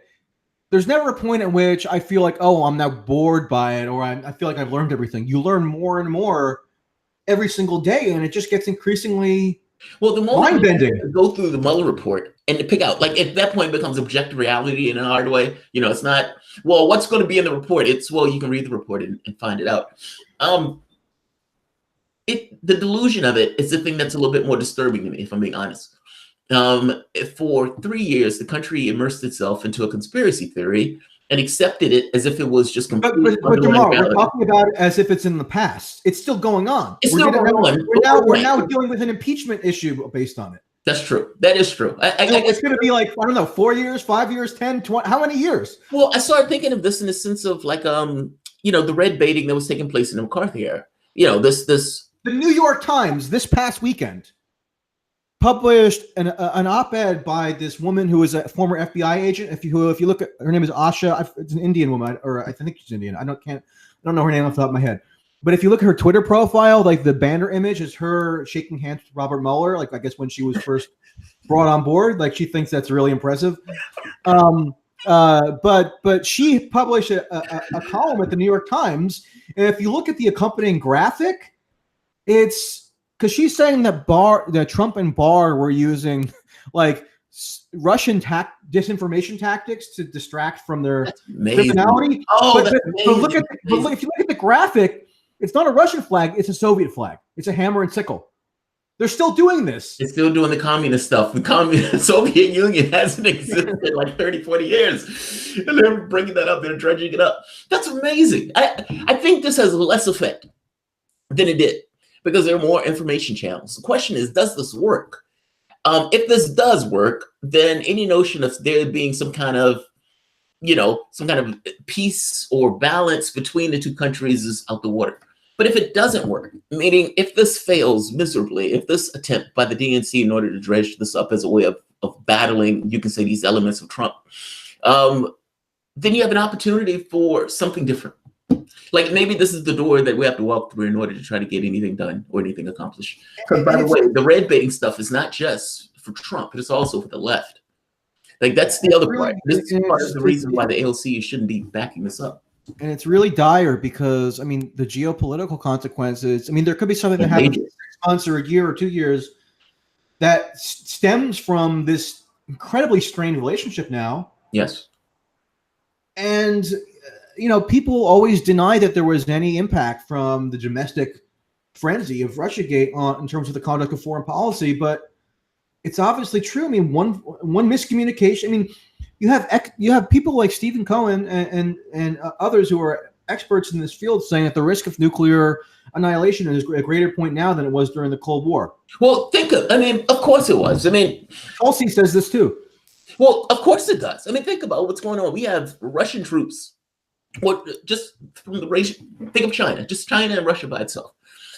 There's never a point at which I feel like, oh, I'm now bored by it, or I feel like I've learned everything. You learn more and more every single day, and it just gets increasingly mind-bending. You go through the Mueller report and to pick out, like, at that point, it becomes objective reality in a hard way. It's not, well, what's going to be in the report? It's, well, you can read the report and find it out. The delusion of it is the thing that's a little bit more disturbing to me, if I'm being honest. For 3 years, the country immersed itself into a conspiracy theory and accepted it as if it was just completely. But Jamarl, we're talking about it as if it's in the past. It's still going on. It's still going on. We're now dealing with an impeachment issue based on it. That's true. That is true. It's going to be like, I don't know, 4 years, 5 years, 10, 20, how many years? Well, I started thinking of this in the sense of like, the red baiting that was taking place in the McCarthy era. The New York Times this past weekend published an op-ed by this woman who is a former FBI agent. If you look at her name is Asha, it's an Indian woman, or I think she's Indian. I don't know her name off the top of my head. But if you look at her Twitter profile, like the banner image is her shaking hands with Robert Mueller. Like, I guess when she was first brought on board, like, she thinks that's really impressive. But she published a column at the New York Times, and if you look at the accompanying graphic, it's because she's saying that Trump and Barr were using like Russian disinformation tactics to distract from their criminality. Oh, but if you look at the graphic, it's not a Russian flag; it's a Soviet flag. It's a hammer and sickle. They're still doing this. It's still doing the communist stuff. The Soviet Union hasn't existed in like 30, 40 years. And they're bringing that up. They're dredging it up. That's amazing. I think this has less effect than it did because there are more information channels. The question is, does this work? If this does work, then any notion of there being some kind of peace or balance between the two countries is out the water. But if it doesn't work, meaning if this fails miserably, if this attempt by the DNC in order to dredge this up as a way of battling, you can say, these elements of Trump, then you have an opportunity for something different. Like maybe this is the door that we have to walk through in order to try to get anything done or anything accomplished. Because by the way, the red baiting stuff is not just for Trump, but it's also for the left. Like that's the other part. This is part of the reason why the AOC shouldn't be backing this up. And it's really dire because, I mean, the geopolitical consequences, I mean, there could be something that happens in 6 months or a year or 2 years that stems from this incredibly strained relationship now. Yes. And, people always deny that there was any impact from the domestic frenzy of Russiagate in terms of the conduct of foreign policy, but it's obviously true. I mean, one miscommunication, I mean, you have people like Stephen Cohen and others who are experts in this field saying that the risk of nuclear annihilation is a greater point now than it was during the Cold War. Well, of course it was. I mean, Tulsi says this too. Well, of course it does. I mean, think about what's going on. We have Russian troops. Just from the race, think of China, just China and Russia by itself.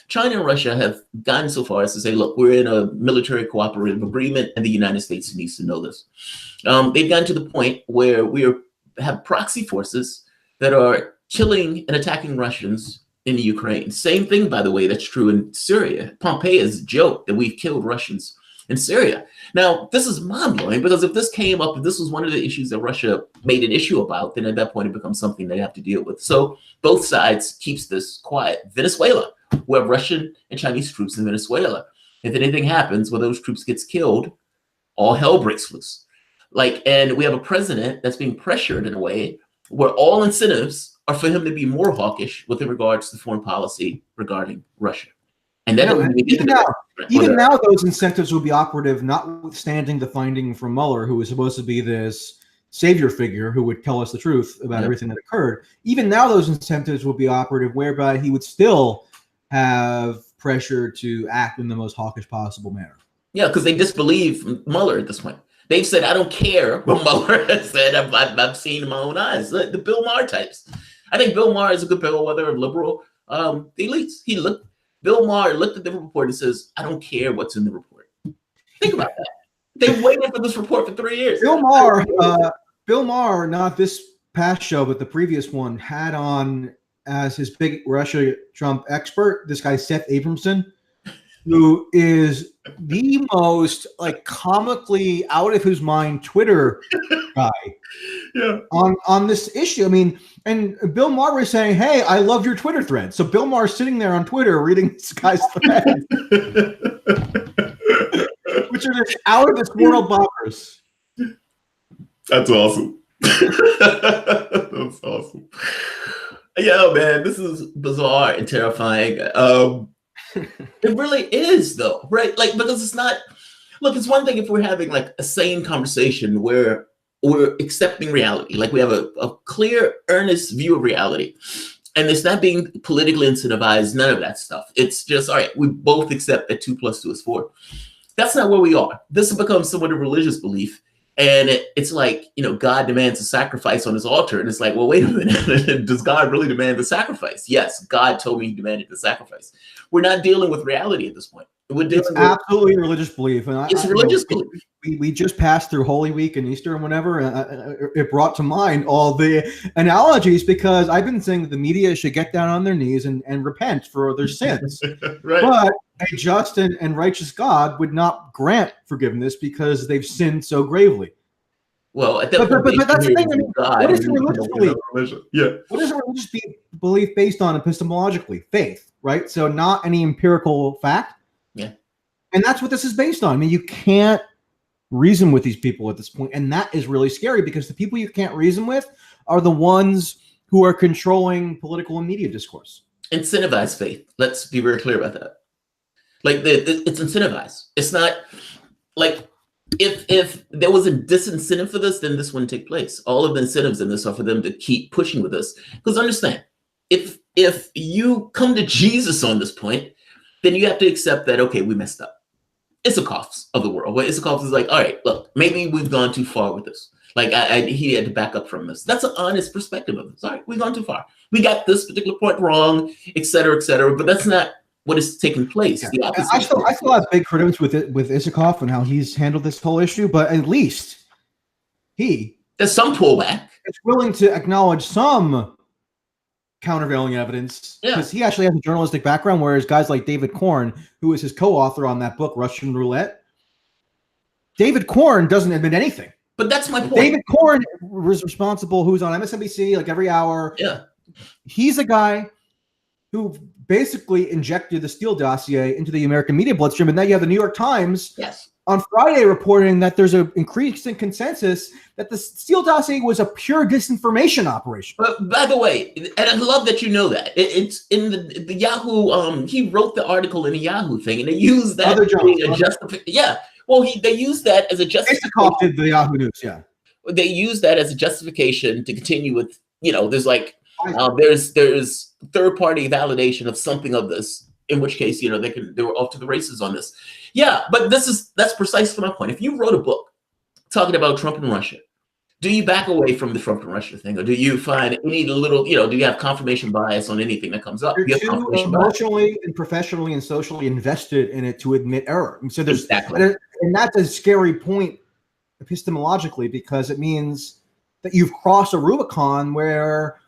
China and Russia have gotten so far as to say, look, we're in a military cooperative agreement, and the United States needs to know this. They've gotten to the point where we have proxy forces that are killing and attacking Russians in the Ukraine. Same thing, by the way, that's true in Syria. Pompeo has joked that we've killed Russians in Syria. Now, this is mind-blowing because if this came up, if this was one of the issues that Russia made an issue about, then at that point it becomes something they have to deal with. So both sides keeps this quiet. Venezuela, we have Russian and Chinese troops in Venezuela. If anything happens where those troops gets killed, all hell breaks loose. And we have a president that's being pressured in a way where all incentives are for him to be more hawkish with regards to foreign policy regarding Russia. And that even now, those incentives will be operative, notwithstanding the finding from Mueller, who was supposed to be this savior figure who would tell us the truth about everything that occurred. Even now, those incentives will be operative, whereby he would still have pressure to act in the most hawkish possible manner. Yeah, because they disbelieve Mueller at this point. They've said, I don't care what Mueller has said. I've seen in my own eyes. The Bill Maher types. I think Bill Maher is a good bellwether of liberal elites. Bill Maher looked at the report and says, I don't care what's in the report. Think about that. They waited for this report for 3 years. Bill Maher, not this past show, but the previous one, had on as his big Russia Trump expert, this guy, Seth Abramson, who is the most comically out of his mind Twitter guy on this issue. I mean, and Bill Maher was saying, hey, I love your Twitter thread. So Bill Maher's sitting there on Twitter reading this guy's thread, which are just out of this world bonkers. That's awesome. That's awesome. Yeah, man, this is bizarre and terrifying. It really is, though, right? Because it's not. Look, it's one thing if we're having a sane conversation where we're accepting reality, we have a clear, earnest view of reality, and it's not being politically incentivized. None of that stuff. It's just all right. We both accept that 2 + 2 is 4. That's not where we are. This has become somewhat a religious belief. And it's God demands a sacrifice on his altar. And it's well, wait a minute. Does God really demand the sacrifice? Yes, God told me he demanded the sacrifice. We're not dealing with reality at this point. It's absolutely a religious belief. And it's a religious belief. We just passed through Holy Week and Easter and whatever. It brought to mind all the analogies because I've been saying that the media should get down on their knees and repent for their sins. Right. But a just and righteous God would not grant forgiveness because they've sinned so gravely. Well, at that point, but that's the thing. I mean, what is a religious belief? Yeah. What is a religious belief based on epistemologically? Faith, right? So not any empirical fact. Yeah. And that's what this is based on. I mean, you can't reason with these people at this point, and that is really scary because the people you can't reason with are the ones who are controlling political and media discourse. Incentivize faith. Let's be very clear about that. Like it's incentivized. It's not like if there was a disincentive for this, then this wouldn't take place. All of the incentives in this are for them to keep pushing with this. Because understand, if you come to Jesus on this point, then you have to accept that, okay, we messed up. Issakovs of the world. Where Issakovs is like, all right, look, maybe we've gone too far with this. Like he had to back up from this. That's an honest perspective of this. All right, we've gone too far. We got this particular point wrong, et cetera, but that's not what is taking place. Yeah. The opposite. I still have big criticisms with Isakov and how he's handled this whole issue, but at least there's some pullback. Is willing to acknowledge some countervailing evidence because he actually has a journalistic background, whereas guys like David Korn, who is his co-author on that book, Russian Roulette, David Korn doesn't admit anything. But that's my point. David Korn was responsible, who's on MSNBC like every hour. Yeah. He's a guy who basically injected the Steele dossier into the American media bloodstream. And now you have the New York Times on Friday reporting that there's an increasing consensus that the Steele dossier was a pure disinformation operation. But by the way, and I love that you know that. It's in the Yahoo, he wrote the article in the Yahoo thing, and they used that as a justification. Yeah. Well, they used that as a justification. Issakoff did the Yahoo News, yeah. They used that as a justification to continue with, there's like, there's third-party validation of something of this, in which case, they were off to the races on this. Yeah, but that's precisely my point. If you wrote a book talking about Trump and Russia, do you back away from the Trump and Russia thing, or do you find any little, do you have confirmation bias on anything that comes up? You're too emotionally and professionally and socially invested in it to admit error. So there's and that's a scary point epistemologically, because it means that you've crossed a Rubicon where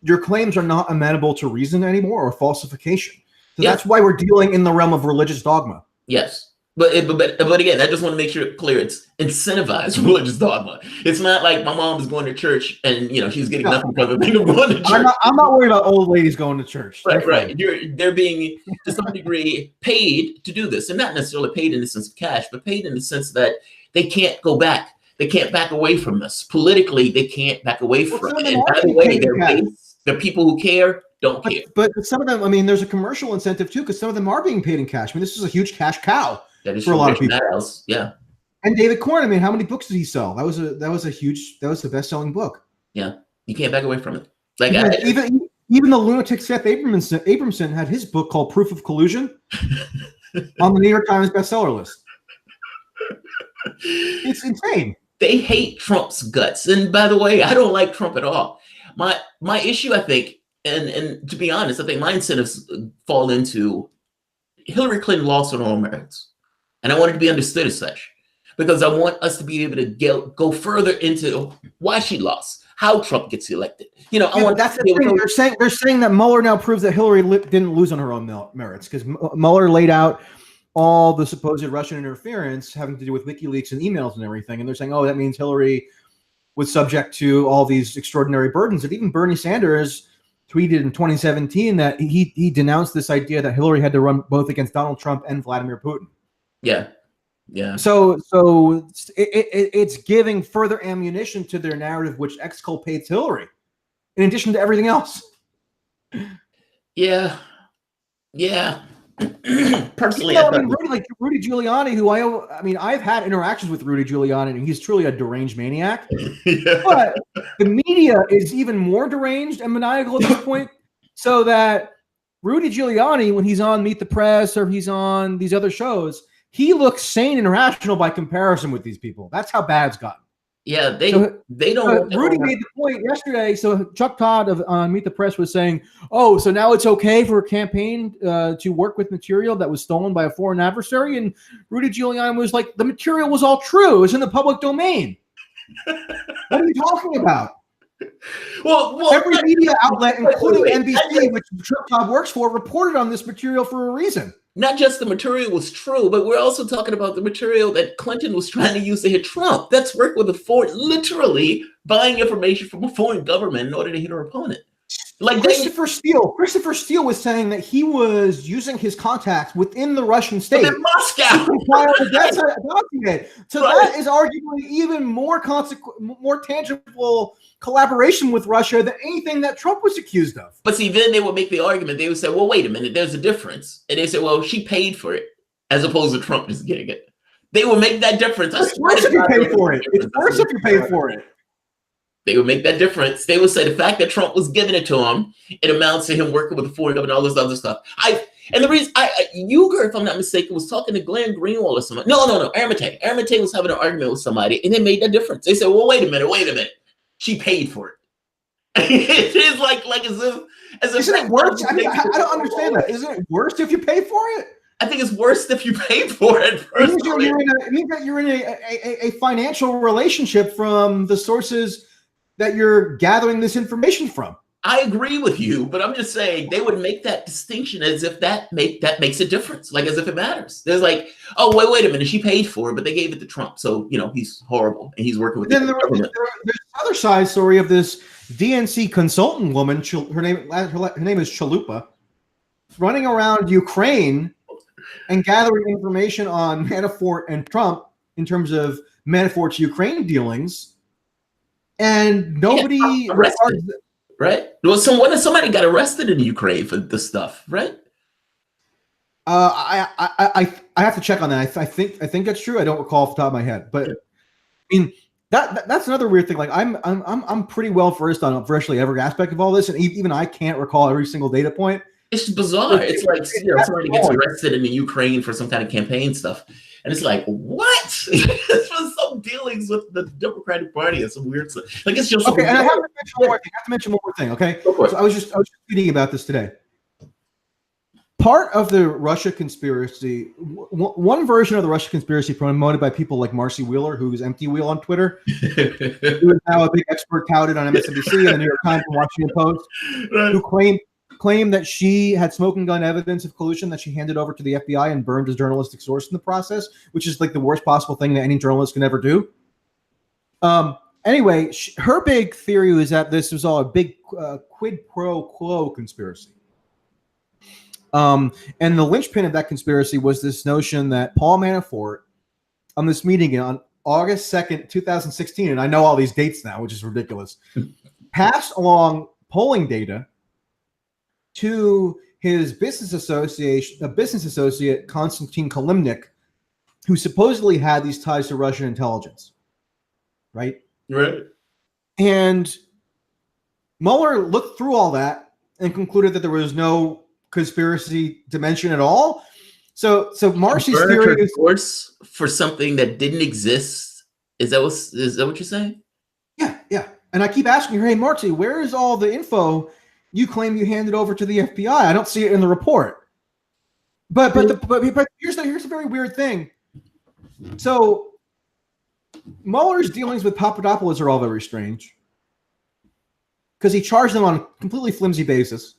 your claims are not amenable to reason anymore or falsification. So that's why we're dealing in the realm of religious dogma. Yes. But again, I just want to make sure it's clear. It's incentivized religious dogma. It's not like my mom is going to church and she's getting nothing from the thing of going to church. I'm not worried about old ladies going to church. Right. They're being to some degree paid to do this, and not necessarily paid in the sense of cash, but paid in the sense that they can't go back. They can't back away from this. Politically, they can't back away from it. And by the way, the people who care don't care. But some of them, there's a commercial incentive too, because some of them are being paid in cash. This is a huge cash cow. That is for a lot of people. Yeah. And David Korn, how many books did he sell? That was the best-selling book. Yeah. You can't back away from it. Like even the lunatic Seth Abramson had his book called Proof of Collusion on the New York Times bestseller list. It's insane. They hate Trump's guts. And by the way, I don't like Trump at all. My issue, I think, and to be honest, I think my incentives fall into Hillary Clinton lost on all merits. And I want it to be understood as such, because I want us to be able to go further into why she lost, how Trump gets elected. That's the thing. They're saying that Mueller now proves that Hillary didn't lose on her own merits, because Mueller laid out all the supposed Russian interference having to do with WikiLeaks and emails and everything. And they're saying, that means Hillary was subject to all these extraordinary burdens. And even Bernie Sanders tweeted in 2017 that he denounced this idea that Hillary had to run both against Donald Trump and Vladimir Putin. Yeah. Yeah. So it's giving further ammunition to their narrative, which exculpates Hillary, in addition to everything else. Yeah. Yeah. Personally, Rudy Giuliani, who I've had interactions with Rudy Giuliani, and he's truly a deranged maniac. Yeah. But the media is even more deranged and maniacal at this point, so that Rudy Giuliani, when he's on Meet the Press or he's on these other shows, he looks sane and rational by comparison with these people. That's how bad it's gotten. Yeah, they don't. Rudy made the point yesterday. So Chuck Todd on Meet the Press was saying, so now it's okay for a campaign to work with material that was stolen by a foreign adversary. And Rudy Giuliani was like, the material was all true. It was in the public domain. What are you talking about? Well, every media outlet, including NBC, which Chuck Todd works for, reported on this material for a reason. Not just the material was true, but we're also talking about the material that Clinton was trying to use to hit Trump. That's work with literally buying information from a foreign government in order to hit her opponent. Like Christopher Steele was saying that he was using his contacts within the Russian state in Moscow. document. So that is arguably even more tangible collaboration with Russia than anything that Trump was accused of. But see, then they would make the argument. They would say, well, wait a minute, there's a difference. And they say, well, she paid for it as opposed to Trump just getting it. They will make that difference. It's worse if you pay for it. It's worse if you pay for it. They would make that difference. They would say the fact that Trump was giving it to him, it amounts to him working with the foreign government and all this other stuff. And the reason Uyghur, if I'm not mistaken, was talking to Glenn Greenwald or somebody. No. Armitage. Armitage was having an argument with somebody, and they made that difference. They said, well, wait a minute. She paid for it. It is like as if isn't it worse? I don't understand that. Isn't it worse if you pay for it? I think it's worse if you pay for it. It means that you're in a financial relationship from the sources that you're gathering this information from. I agree with you, but I'm just saying they would make that distinction as if that makes a difference, like as if it matters. There's like, oh, wait a minute, she paid for it, but they gave it to Trump, so he's horrible and he's working with the government. There's another side story of this DNC consultant woman. Her name is Chalupa, running around Ukraine and gathering information on Manafort and Trump in terms of Manafort's Ukraine dealings. And nobody arrested, right? Well, somebody got arrested in Ukraine for this stuff, right? I have to check on that. I think that's true. I don't recall off the top of my head, but I mean that's another weird thing. Like I'm pretty well versed on virtually every aspect of all this, and even I can't recall every single data point. It's bizarre. It's like somebody gets arrested in the Ukraine for some kind of campaign stuff. And it's like, what? This was some dealings with the Democratic Party and some weird stuff. Like it's just okay. And I have to mention one more thing. Okay, so I was just reading about this today. Part of the Russia conspiracy, one version of the Russia conspiracy promoted by people like Marcy Wheeler, who's Empty Wheel on Twitter, who is now a big expert touted on MSNBC and the New York Times and Washington Post, right, who claimed that she had smoking gun evidence of collusion that she handed over to the FBI and burned as journalistic source in the process, which is like the worst possible thing that any journalist can ever do. Anyway, her big theory was that this was all a big quid pro quo conspiracy. And the linchpin of that conspiracy was this notion that Paul Manafort, on this meeting on August 2nd, 2016, and I know all these dates now, which is ridiculous, passed along polling data to his business associate, Konstantin Kalimnik, who supposedly had these ties to Russian intelligence. Right? Right. And Mueller looked through all that and concluded that there was no conspiracy dimension at all. So Marcy's theory is source for something that didn't exist. Is that what you're saying? Yeah. And I keep asking her, hey, Marcy, where is all the info you claim you handed over to the FBI? I don't see it in the report. But here's a very weird thing. So Mueller's dealings with Papadopoulos are all very strange because he charged them on a completely flimsy basis.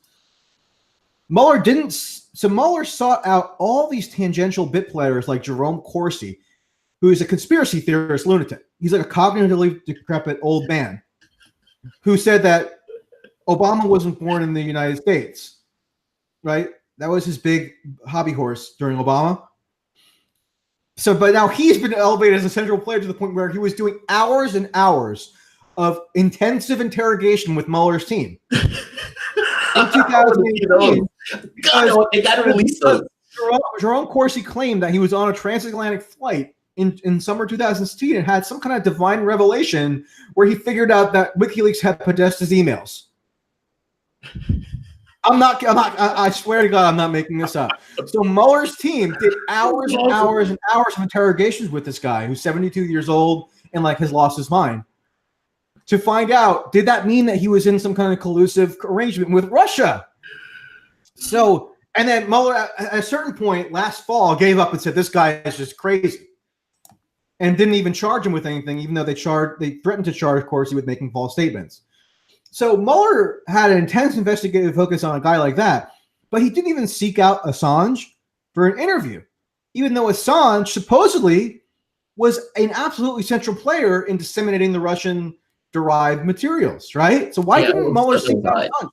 Mueller sought out all these tangential bit players like Jerome Corsi, who is a conspiracy theorist lunatic. He's like a cognitively decrepit old man who said that Obama wasn't born in the United States, right? That was his big hobby horse during Obama. So, but now he's been elevated as a central player to the point where he was doing hours and hours of intensive interrogation with Mueller's team. In 2018, they got to release those. Jerome Corsi claimed that he was on a transatlantic flight in summer 2016 and had some kind of divine revelation where he figured out that WikiLeaks had Podesta's emails. I swear to God, I'm not making this up. So Mueller's team did hours and hours and hours of interrogations with this guy who's 72 years old and like has lost his mind to find out, did that mean that he was in some kind of collusive arrangement with Russia? So, and then Mueller at a certain point last fall gave up and said, this guy is just crazy, and didn't even charge him with anything, even though they threatened to charge Corsi with making false statements. So Mueller had an intense investigative focus on a guy like that, but he didn't even seek out Assange for an interview, even though Assange supposedly was an absolutely central player in disseminating the Russian-derived materials, right? So why didn't Mueller seek out Assange?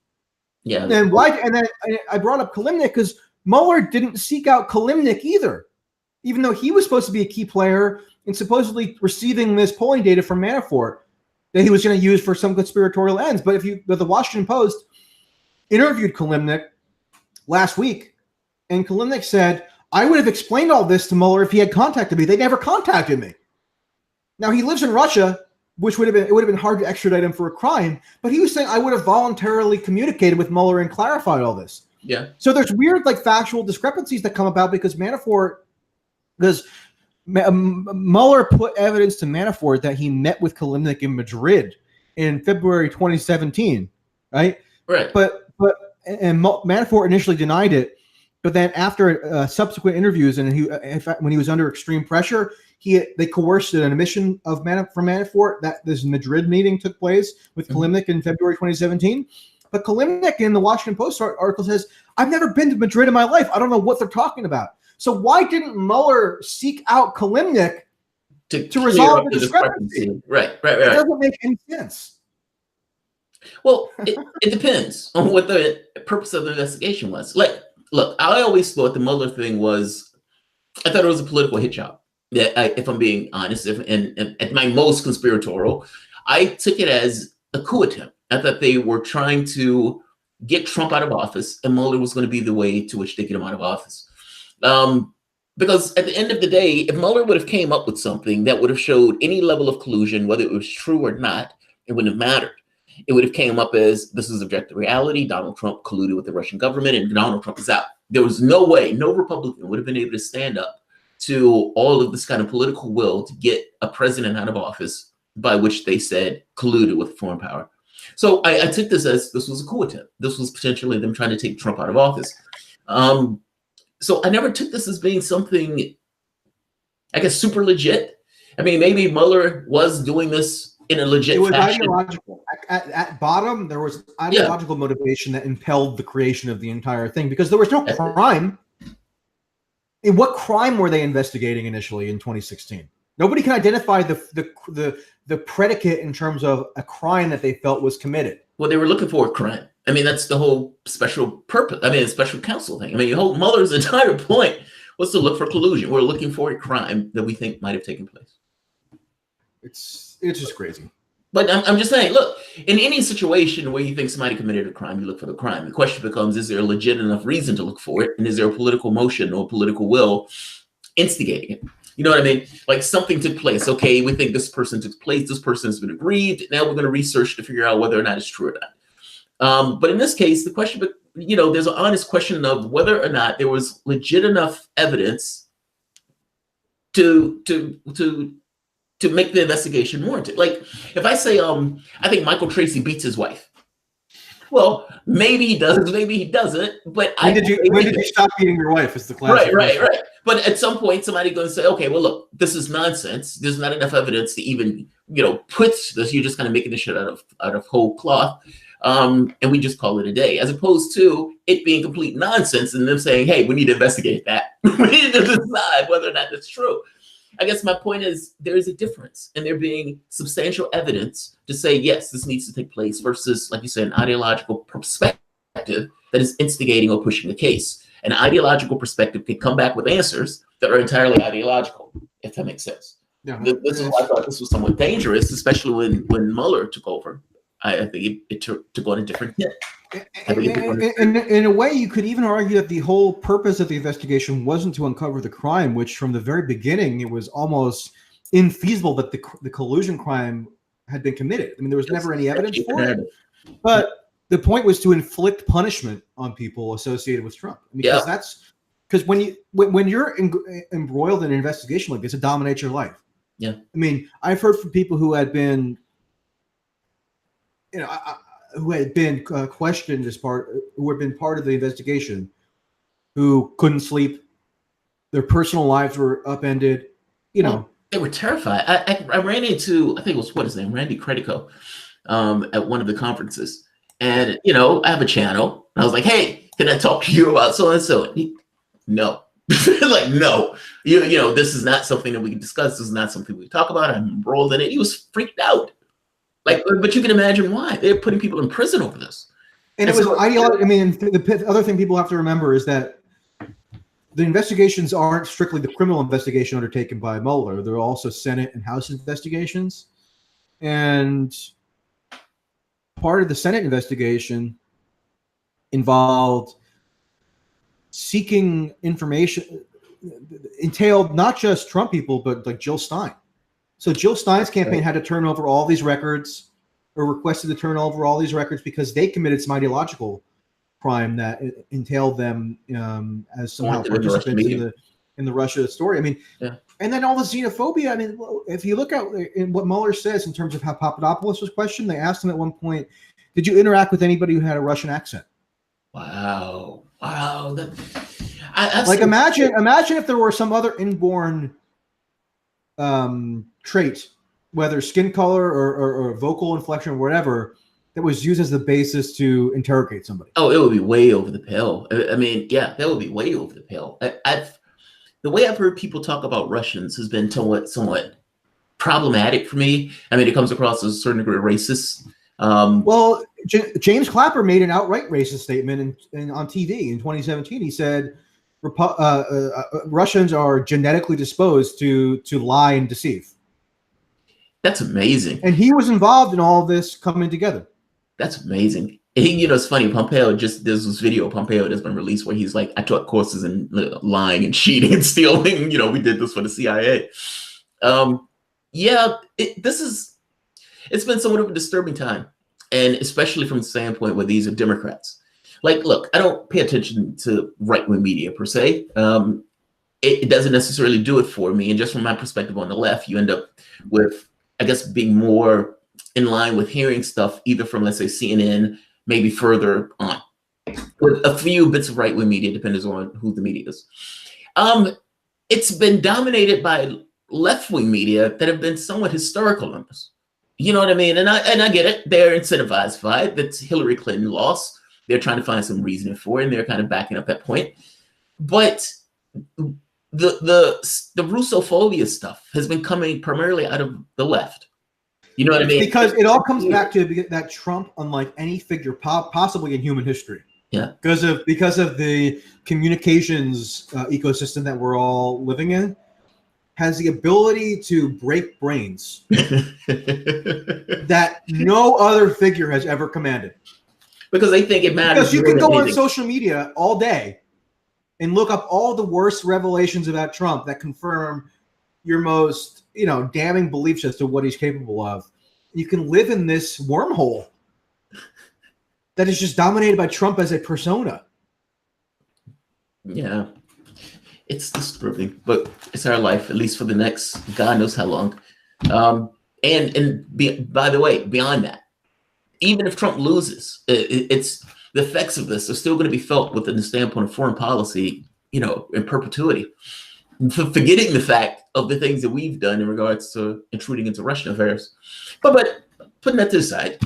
Yeah. And why? And then I brought up Kalimnik because Mueller didn't seek out Kalimnik either, even though he was supposed to be a key player in supposedly receiving this polling data from Manafort that he was going to use for some conspiratorial ends. But but the Washington Post interviewed Kalimnik last week, and Kalimnik said, "I would have explained all this to Mueller if he had contacted me. They never contacted me." Now he lives in Russia, which would have been hard to extradite him for a crime. But he was saying, "I would have voluntarily communicated with Mueller and clarified all this." Yeah. So there's weird factual discrepancies that come about because Mueller put evidence to Manafort that he met with Kalimnik in Madrid in February 2017, right? Right. But Manafort initially denied it, but then after subsequent interviews and in fact, when he was under extreme pressure, they coerced an admission from Manafort that this Madrid meeting took place with Kalimnik in February 2017. But Kalimnik in the Washington Post article says, "I've never been to Madrid in my life. I don't know what they're talking about." So why didn't Mueller seek out Kalimnik to resolve the discrepancy? Right. It doesn't make any sense. Well, it depends on what the purpose of the investigation was. Like, look, I always thought the Mueller thing I thought it was a political hit job. If I'm being honest, and at my most conspiratorial, I took it as a coup attempt. I thought they were trying to get Trump out of office, and Mueller was going to be the way to which they get him out of office. Because at the end of the day, if Mueller would have came up with something that would have showed any level of collusion, whether it was true or not, it wouldn't have mattered. It would have came up as this is objective reality. Donald Trump colluded with the Russian government, and Donald Trump is out. There was no way, no Republican would have been able to stand up to all of this kind of political will to get a president out of office by which they said colluded with foreign power. So I took this as this was a coup attempt. This was potentially them trying to take Trump out of office. So I never took this as being something, I guess, super legit. I mean, maybe Mueller was doing this in a legit fashion. It was ideological. At bottom, there was ideological motivation that impelled the creation of the entire thing because there was no crime. And what crime were they investigating initially in 2016? Nobody can identify the predicate in terms of a crime that they felt was committed. Well, they were looking for a crime. I mean, that's the whole special purpose. I mean, a special counsel thing. I mean, Mueller's entire point was to look for collusion. We're looking for a crime that we think might have taken place. It's just crazy. But I'm just saying, look, in any situation where you think somebody committed a crime, you look for the crime. The question becomes, is there a legit enough reason to look for it? And is there a political motion or political will instigating it? You know what I mean? Like something took place. Okay, we think this person took place. This person has been aggrieved. Now we're going to research to figure out whether or not it's true or not. But in this case, the question, there's an honest question of whether or not there was legit enough evidence to make the investigation warranted. Like if I say, I think Michael Tracey beats his wife. Well, maybe he does, maybe he doesn't. But when did you stop beating your wife? Is the classic right. But at some point, somebody going to say, okay, well, look, this is nonsense. There's not enough evidence to even, put this. You're just kind of making this shit out of whole cloth. And we just call it a day, as opposed to it being complete nonsense and them saying, hey, we need to investigate that. We need to decide whether or not that's true. I guess my point is there is a difference in there being substantial evidence to say, yes, this needs to take place versus, like you said, an ideological perspective that is instigating or pushing the case. An ideological perspective can come back with answers that are entirely ideological, if that makes sense. Yeah. This is why I thought this was somewhat dangerous, especially when Mueller took over. I think it took on a different hit. In a way, you could even argue that the whole purpose of the investigation wasn't to uncover the crime, which from the very beginning, it was almost infeasible that the collusion crime had been committed. I mean, there was never any evidence for it. But the point was to inflict punishment on people associated with Trump. Because when you're embroiled in an investigation like this, it dominates your life. Yeah. I mean, I've heard from people who had been who had been questioned who had been part of the investigation, who couldn't sleep, their personal lives were upended. They were terrified. I ran into, I think it was what his name, Randy Credico, at one of the conferences, and I have a channel. And I was like, hey, can I talk to you about so and so? No, like no, this is not something that we can discuss. This is not something we talk about. I'm embroiled in it. He was freaked out. But you can imagine why. They're putting people in prison over this. And it was ideology. I mean, the other thing people have to remember is that the investigations aren't strictly the criminal investigation undertaken by Mueller. There are also Senate and House investigations. And part of the Senate investigation involved seeking information, entailed not just Trump people, but like Jill Stein. So Jill Stein's campaign had to turn over all these records, or requested to turn over all these records, because they committed some ideological crime that entailed them as somehow participants in the Russia story. I mean, and then all the xenophobia. I mean, if you look at in what Mueller says in terms of how Papadopoulos was questioned, they asked him at one point, "Did you interact with anybody who had a Russian accent?" Wow. Imagine if there were some other inborn trait, whether skin color or vocal inflection or whatever, that was used as the basis to interrogate somebody. Oh, it would be way over the pale. I mean, yeah, that would be way over the pale. The way I've heard people talk about Russians has been somewhat problematic for me. I mean, it comes across as a certain degree racist. Well, James Clapper made an outright racist statement on TV in 2017. He said Russians are genetically disposed to lie and deceive. That's amazing. And he was involved in all this coming together. That's amazing. It's funny. There's this video of Pompeo that's been released where he's like, I took courses in lying and cheating and stealing. We did this for the CIA. It's been somewhat of a disturbing time. And especially from the standpoint where these are Democrats. Like, look, I don't pay attention to right-wing media per se. It doesn't necessarily do it for me. And just from my perspective on the left, you end up with, I guess, being more in line with hearing stuff either from, let's say, CNN, maybe further on, with a few bits of right-wing media, depending on who the media is. It's been dominated by left-wing media that have been somewhat historical on this. You know what I mean? And I get it. They're incentivized by it. That's Hillary Clinton lost. They're trying to find some reasoning for it, and they're kind of backing up that point. But the Russophobia stuff has been coming primarily out of the left. You know what I mean? Because it all comes back to that Trump, unlike any figure possibly in human history. Yeah. Because of the communications ecosystem that we're all living in, has the ability to break brains that no other figure has ever commanded. Because they think it matters. Because you can go on social media all day and look up all the worst revelations about Trump that confirm your most, damning beliefs as to what he's capable of. You can live in this wormhole that is just dominated by Trump as a persona. Yeah. It's disturbing, but it's our life, at least for the next God knows how long. By the way, beyond that, even if Trump loses, it's the effects of this are still going to be felt within the standpoint of foreign policy, in perpetuity. Forgetting the fact of the things that we've done in regards to intruding into Russian affairs. But putting that to the side,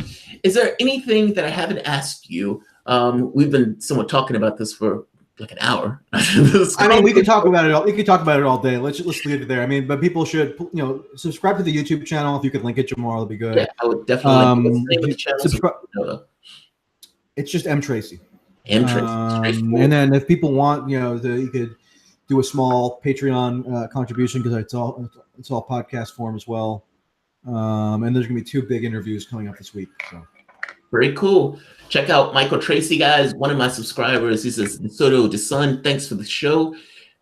is there anything that I haven't asked you? We've been somewhat talking about this for like an hour. We could talk about it all. We could talk about it all day. Let's leave it there. But people should, subscribe to the YouTube channel. If you could link it, Jamarl, that'd be good. Yeah, I would definitely. It's just M Tracey. M Tracey. And then if people want, you could do a small Patreon contribution, because it's all podcast form as well. And there's gonna be 2 big interviews coming up this week. So. Very cool. Check out Michael Tracey, guys. One of my subscribers. He says, DeSoto, DeSun, thanks for the show.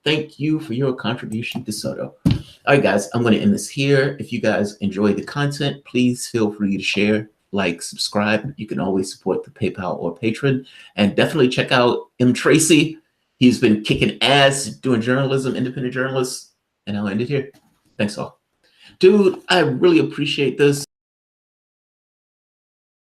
Thank you for your contribution, DeSoto. All right, guys, I'm going to end this here. If you guys enjoy the content, please feel free to share, like, subscribe. You can always support the PayPal or Patreon. And definitely check out M. Tracey. He's been kicking ass doing journalism, independent journalists. And I'll end it here. Thanks all. Dude, I really appreciate this.